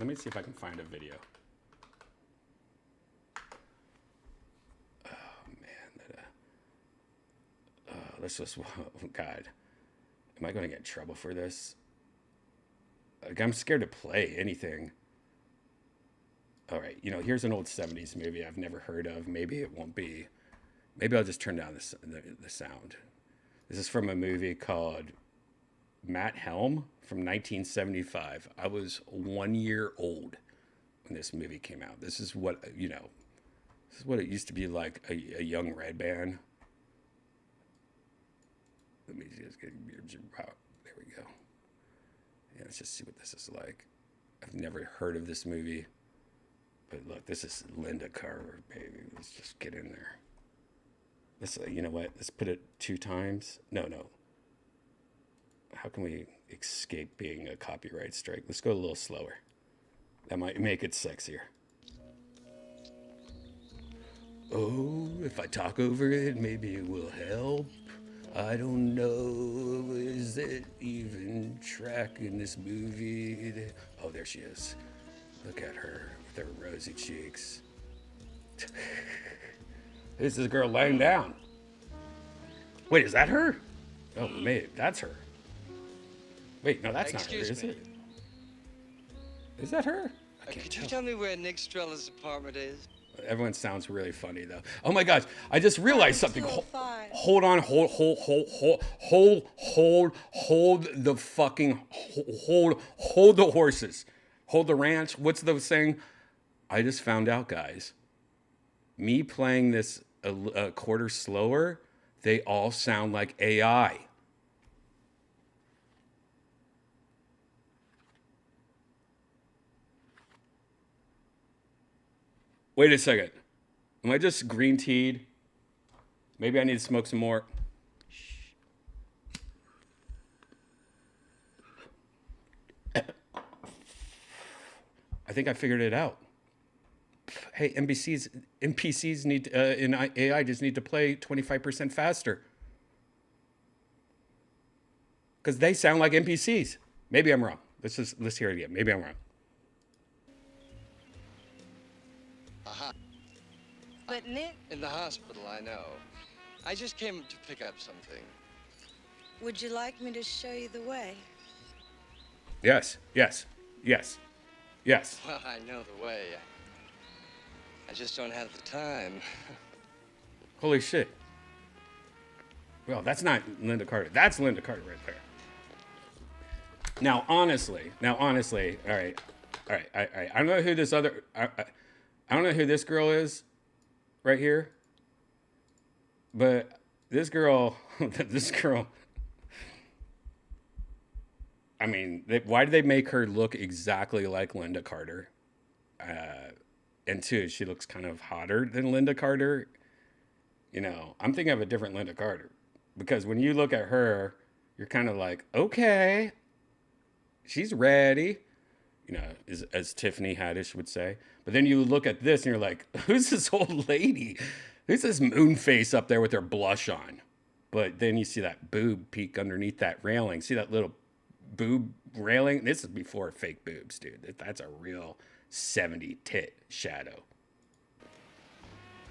me see if I can find a video. Oh, man. Let's just, oh, God. Am I going to get in trouble for this? Like, I'm scared to play anything. All right, you know, here's an old 70s movie I've never heard of. Maybe it won't be. Maybe I'll just turn down the sound. This is from a movie called Matt Helm from 1975. I was 1 year old when this movie came out. This is what, you know, this is what it used to be like, a young Redban. Let me just get, there we go. Yeah, let's just see what this is like. I've never heard of this movie. But look, this is Linda Carter, baby. Let's just get in there. Let's, you know what? Let's put it 2 times. No. How can we escape being a copyright strike? Let's go a little slower. That might make it sexier. Oh, if I talk over it, maybe it will help. I don't know. Is it even track in this movie? Oh, there she is. Look at her. Their rosy cheeks. This is a girl laying down. Wait, is that her? Oh, maybe that's her. Wait, no, that's not her, is it? Is that her? Could you tell me where Nick Strella's apartment is? Everyone sounds really funny though. Oh my gosh, I just realized something. Hold on, hold the fucking, hold the horses. Hold the ranch. What's the saying? I just found out, guys. Me playing this a quarter slower, they all sound like AI. Wait a second. Am I just green teed? Maybe I need to smoke some more. I think I figured it out. Hey, NPCs need in AI just need to play 25% faster. Because they sound like NPCs. Maybe I'm wrong. Let's hear it again. Maybe I'm wrong. Aha. But Nick... In the hospital, I know. I just came to pick up something. Would you like me to show you the way? Yes. Well, I know the way. I just don't have the time. Holy shit. Well, that's not Linda Carter. That's Linda Carter right there. Now, honestly, all right. I don't know who this other, I don't know who this girl is right here, but this girl, I mean, why did they make her look exactly like Linda Carter? And two, she looks kind of hotter than Linda Carter. You know, I'm thinking of a different Linda Carter. Because when you look at her, you're kind of like, okay, she's ready. You know, as Tiffany Haddish would say. But then you look at this and you're like, who's this old lady? Who's this moon face up there with her blush on? But then you see that boob peek underneath that railing. See that little boob railing? This is before fake boobs, dude. That's a real 70 tit shadow.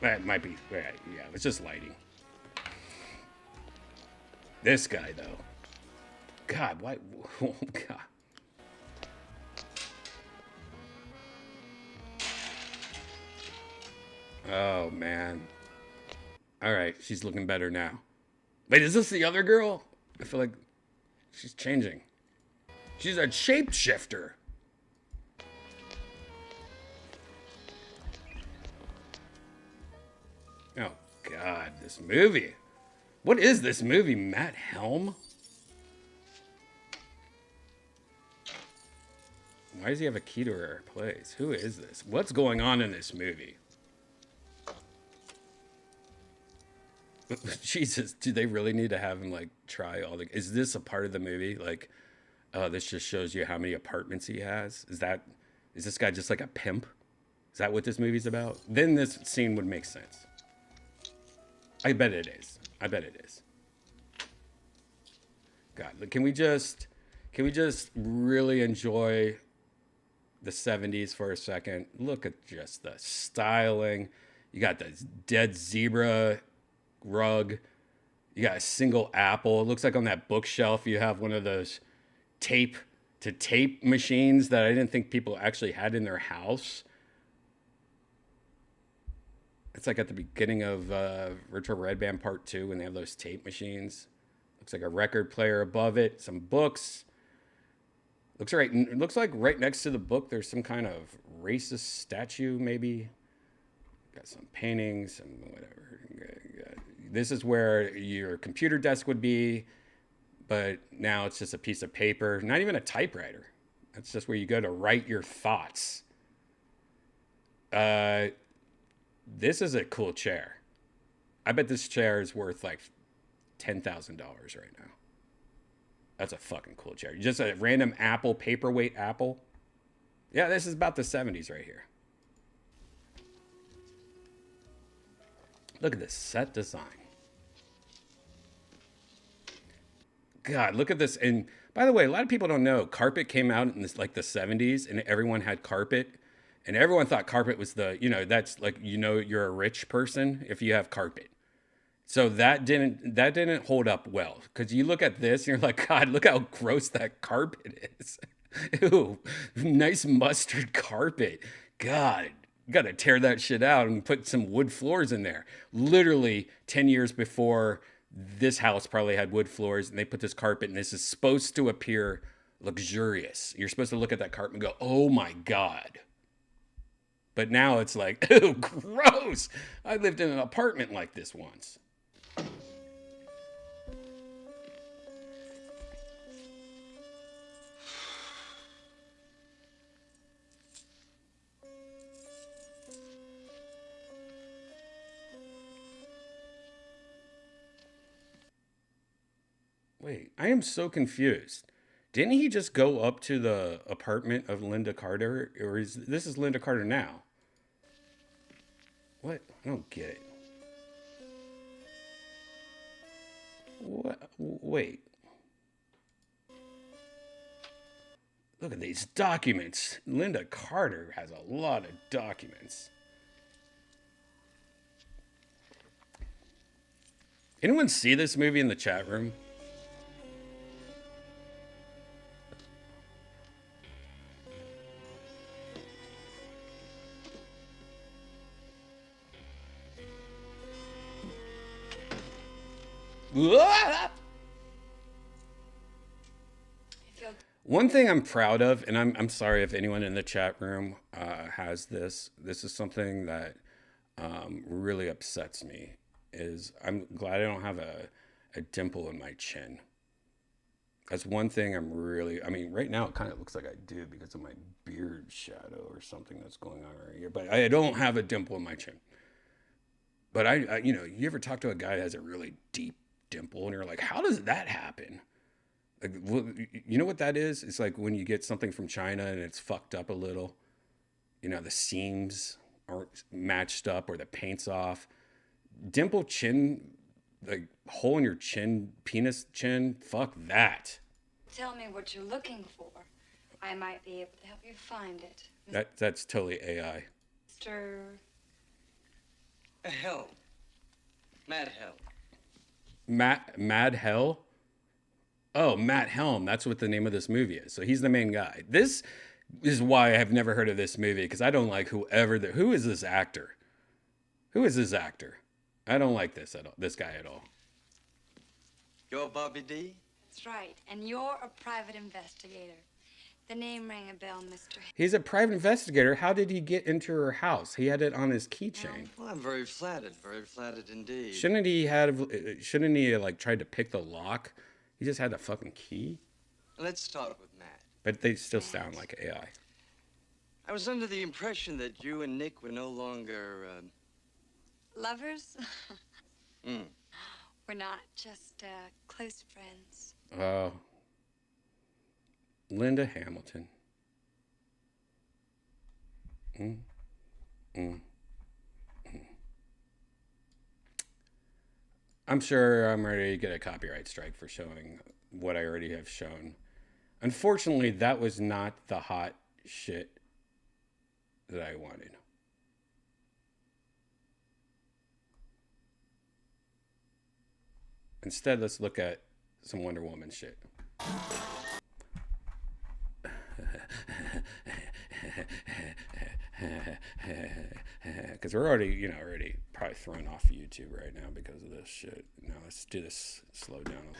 That might be, yeah, it's just lighting. This guy, though. God, why? Oh, God. Oh, man. All right, she's looking better now. Wait, is this the other girl? I feel like she's changing. She's a shapeshifter. Oh, God, this movie. What is this movie, Matt Helm? Why does he have a key to her place? Who is this? What's going on in this movie? Jesus, do they really need to have him, like, try all the... Is this a part of the movie? Like, oh, this just shows you how many apartments he has? Is this guy just like a pimp? Is that what this movie's about? Then this scene would make sense. I bet it is. I bet it is. God, can we just really enjoy the 70s for a second? Look at just the styling. You got the dead zebra rug. You got a single apple. It looks like on that bookshelf you have one of those tape to tape machines that I didn't think people actually had in their house. It's like at the beginning of Virtual Redban Part 2 when they have those tape machines. Looks like a record player above it, some books. Looks like right next to the book there's some kind of racist statue maybe. Got some paintings, some whatever. This is where your computer desk would be, but now it's just a piece of paper. Not even a typewriter. That's just where you go to write your thoughts. This is a cool chair. I bet this chair is worth like $10,000 right now. That's a fucking cool chair. Just a random apple, paperweight apple. Yeah, this is about the 70s right here. Look at this set design. God, look at this. And by the way, a lot of people don't know carpet came out in this, like the 70s, and everyone had carpet. And everyone thought carpet was the, that's like, you're a rich person if you have carpet. So that didn't hold up well. Because you look at this and you're like, God, look how gross that carpet is. Ew, nice mustard carpet. God, you got to tear that shit out and put some wood floors in there. Literally 10 years before this house probably had wood floors, and they put this carpet, and this is supposed to appear luxurious. You're supposed to look at that carpet and go, oh my God. But now it's like, ew, gross. I lived in an apartment like this once. Wait, I am so confused. Didn't he just go up to the apartment of Linda Carter? Or this is Linda Carter now? What? I don't get it. What? Wait. Look at these documents. Linda Carter has a lot of documents. Anyone see this movie in the chat room? One thing I'm proud of, and I'm sorry if anyone in the chat room has this. This is something that really upsets me. Is I'm glad I don't have a dimple in my chin. That's one thing I'm really. I mean, right now it kind of looks like I do because of my beard shadow or something that's going on right here. But I don't have a dimple in my chin. But I you ever talk to a guy that has a really deep dimple and you're like, how does that happen? Like, you know what that is? It's like when you get something from China and it's fucked up a little. The seams aren't matched up or the paint's off. Dimple chin, like hole in your chin, penis chin, fuck that. Tell me what you're looking for. I might be able to help you find it. That's totally AI. Mr. Helm. Mad Helm. Mad Hell? Oh, Matt Helm. That's what the name of this movie is. So he's the main guy. This is why I have never heard of this movie, because I don't like who is this actor? Who is this actor? I don't like this at all. This guy at all. You're Bobby D? That's right. And you're a private investigator. The name rang a bell, Mr. He's a private investigator. How did he get into her house? He had it on his keychain. Well, I'm very flattered indeed. Shouldn't he like tried to pick the lock? He just had the fucking key. Let's start with Matt. But they still sound like AI. I was under the impression that you and Nick were no longer, Lovers? mm. We're not, just close friends. Oh. Linda Hamilton. I'm sure I'm ready to get a copyright strike for showing what I already have shown. Unfortunately, that was not the hot shit that I wanted. Instead, let's look at some Wonder Woman shit. Because we're already, already probably thrown off YouTube right now because of this shit. Now let's do this slow down.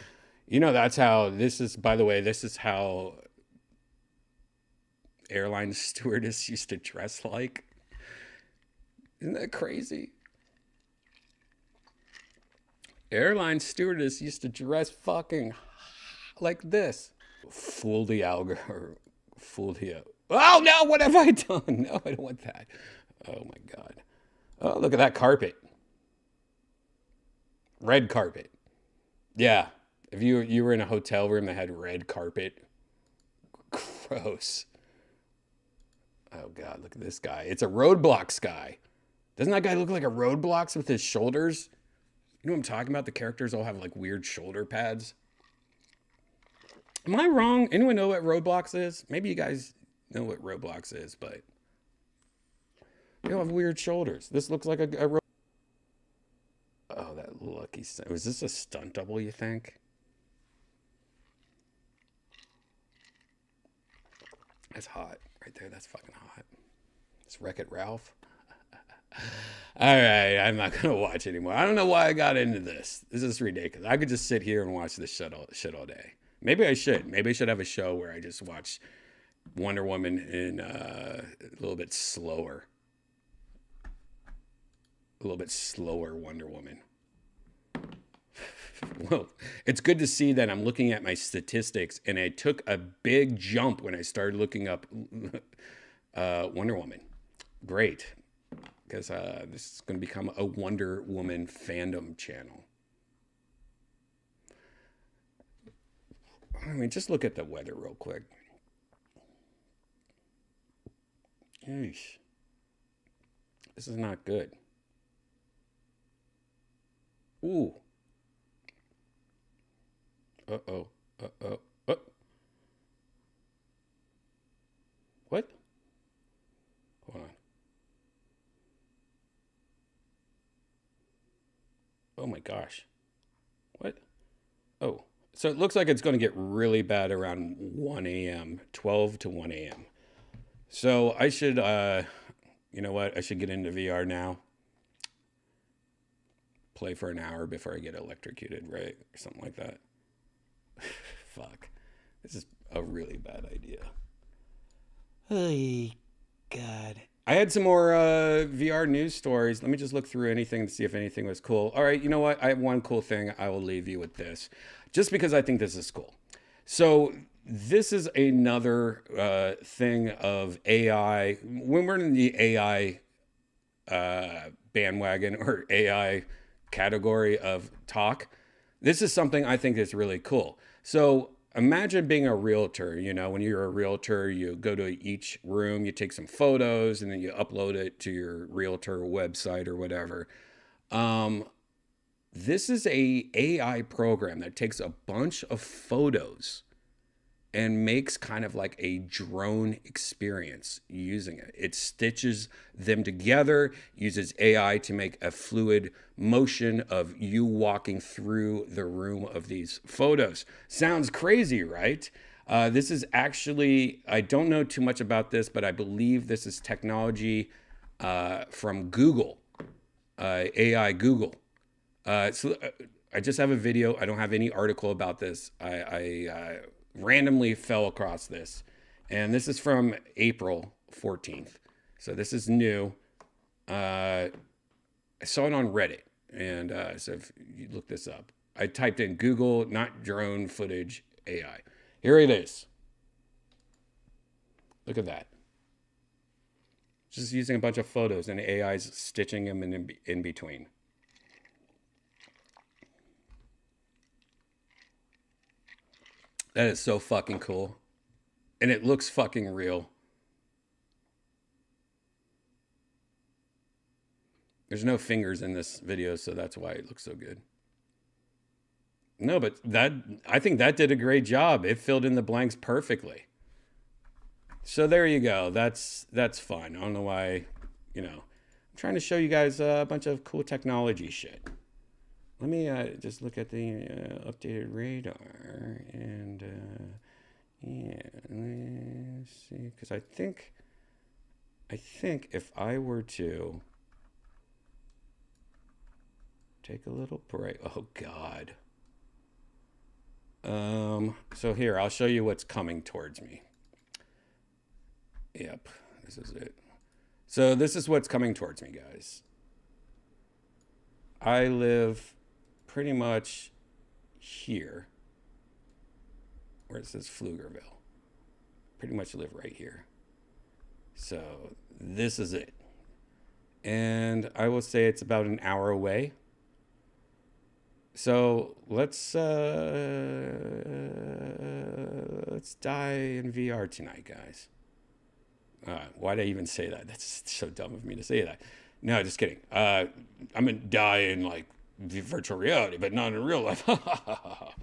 That's how this is, by the way, this is how airline stewardess used to dress like. Isn't that crazy? Airline stewardess used to dress fucking like this. Fool the algorithm. Fool the... Oh, no, what have I done? No, I don't want that. Oh, my God. Oh, look at that carpet. Red carpet. Yeah. If you were in a hotel room that had red carpet. Gross. Oh, God, look at this guy. It's a Roadblocks guy. Doesn't that guy look like a Roadblocks with his shoulders? You know what I'm talking about? The characters all have like weird shoulder pads. Am I wrong? Anyone know what Roadblocks is? Maybe you guys know what Roadblocks is, but they all have weird shoulders. This looks like a Oh, that lucky... Was this a stunt double, you think? That's hot. Right there, that's fucking hot. It's Wreck-It Ralph. All right, I'm not going to watch anymore. I don't know why I got into this. This is ridiculous. I could just sit here and watch this shit all day. Maybe I should. Maybe I should have a show where I just watch Wonder Woman in a little bit slower. A little bit slower Wonder Woman. Well, it's good to see that I'm looking at my statistics, and I took a big jump when I started looking up Wonder Woman. Great. Because this is going to become a Wonder Woman fandom channel. I mean, just look at the weather real quick. Yeesh. This is not good. Ooh. Uh-oh. Uh-oh. What? Hold on. Oh my gosh. What? Oh. So it looks like it's going to get really bad around 1 a.m., 12 to 1 a.m. So I should, you know what? I should get into VR now. Play for an hour before I get electrocuted, right? Or something like that. Fuck. This is a really bad idea. Oh, God. I had some more VR news stories. Let me just look through anything to see if anything was cool. All right, you know what? I have one cool thing. I will leave you with this, just because I think this is cool. So this is another thing of AI. When we're in the AI bandwagon or AI category of talk, this is something I think is really cool. So imagine being a realtor. You know, when you're a realtor, you go to each room, you take some photos, and then you upload it to your realtor website or whatever. This is a AI program that takes a bunch of photos and makes kind of like a drone experience using it. It stitches them together, uses AI to make a fluid motion of you walking through the room of these photos. Sounds crazy, right? This is actually, I don't know too much about this, but I believe this is technology from Google. AI Google. I just have a video. I don't have any article about this. I randomly fell across this. And this is from April 14th. So this is new. I saw it on Reddit. And so if you look this up, I typed in Google, not drone footage AI. Here it is. Look at that. Just using a bunch of photos and AI's stitching them in between. That is so fucking cool. And it looks fucking real. There's no fingers in this video, so that's why it looks so good. No, but I think that did a great job. It filled in the blanks perfectly. So there you go. That's fun. I don't know why, I'm trying to show you guys a bunch of cool technology shit. Let me just look at the updated radar and let's see, because I think if I were to take a little break, oh God. So here, I'll show you what's coming towards me. Yep, this is it. So this is what's coming towards me, guys. I live pretty much here, where it says Pflugerville. Pretty much live right here. So this is it. And I will say it's about an hour away. So let's die in VR tonight, guys. Why'd I even say that? That's so dumb of me to say that. No, just kidding. I'm gonna die in like virtual reality, but not in real life. All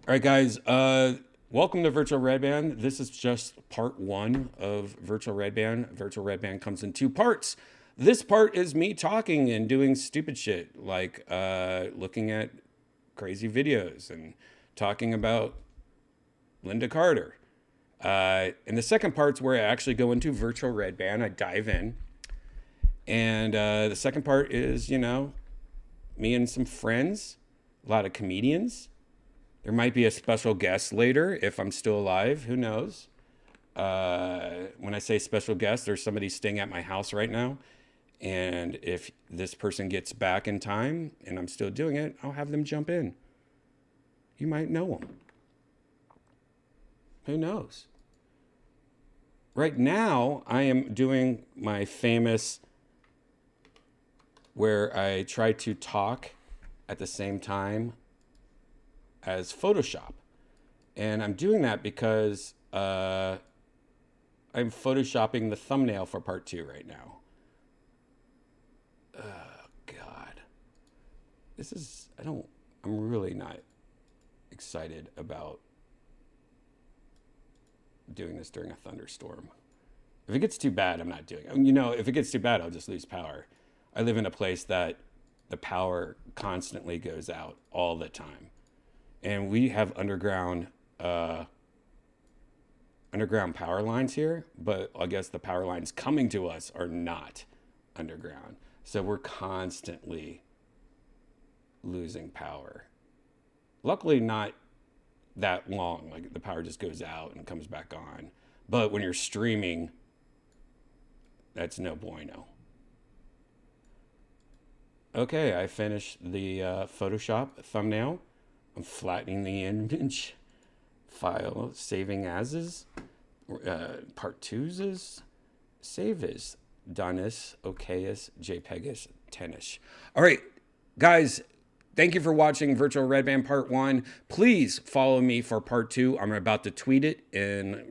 right, guys. Welcome to Virtual Redban. This is just part 1 of Virtual Redban. Virtual Redban comes in 2 parts. This part is me talking and doing stupid shit, like looking at crazy videos and talking about Linda Carter. And the second part's where I actually go into Virtual Redban. I dive in. And the second part is, me and some friends, a lot of comedians. There might be a special guest later if I'm still alive. Who knows? When I say special guest, there's somebody staying at my house right now. And if this person gets back in time and I'm still doing it, I'll have them jump in. You might know them. Who knows? Right now, I am doing my famous where I try to talk at the same time as Photoshop. And I'm doing that because I'm Photoshopping the thumbnail for part 2 right now. Oh, God. I'm really not excited about doing this during a thunderstorm. If it gets too bad, I'm not doing it. If it gets too bad, I'll just lose power. I live in a place that the power constantly goes out all the time. And we have underground power lines here, but I guess the power lines coming to us are not underground. So we're constantly losing power. Luckily not that long, like the power just goes out and comes back on. But when you're streaming, that's no bueno. Okay, I finished the Photoshop thumbnail. I'm flattening the image file, saving as part 2's save as done-is, okay-is, JPEG-is, 10-ish. All right, guys, thank you for watching Virtual Redban Part 1. Please follow me for Part 2. I'm about to tweet it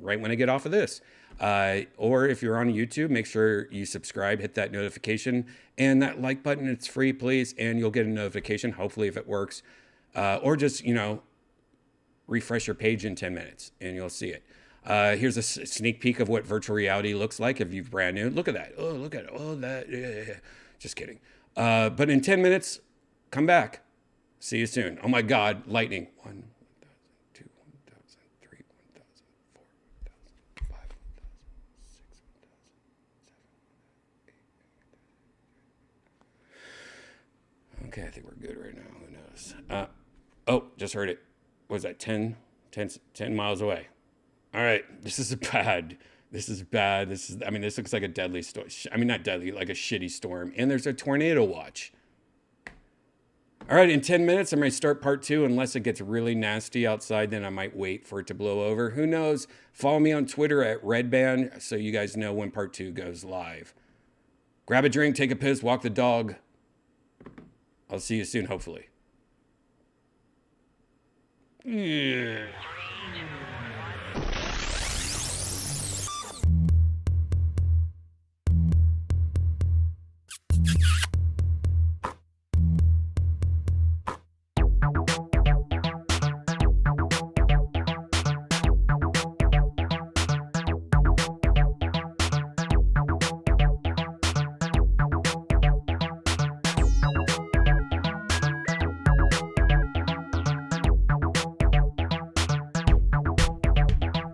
right when I get off of this. Or if you're on YouTube, make sure you subscribe, hit that notification, and that like button. It's free, please, and you'll get a notification, hopefully, if it works. Or just, refresh your page in 10 minutes, and you'll see it. Here's a sneak peek of what virtual reality looks like if you're brand new. Look at that. Oh, look at it. Oh, that. Yeah. Just kidding. But in 10 minutes, come back. See you soon. Oh, my God. Lightning. 1,000, 2, 1,000, 3, 1,000, 4, 1,000, 5, 1,000, 6, 1,000, 7, 1,000, 8, Okay, I think we're good right now. Who knows? Oh, just heard it. What was that? 10 miles away. All right, this is bad. This is bad. I mean, this looks like a deadly storm. I mean, not deadly, like a shitty storm. And there's a tornado watch. All right, in 10 minutes, I might start part 2. Unless it gets really nasty outside, then I might wait for it to blow over. Who knows? Follow me on Twitter at Redban so you guys know when part 2 goes live. Grab a drink, take a piss, walk the dog. I'll see you soon, hopefully. Yeah.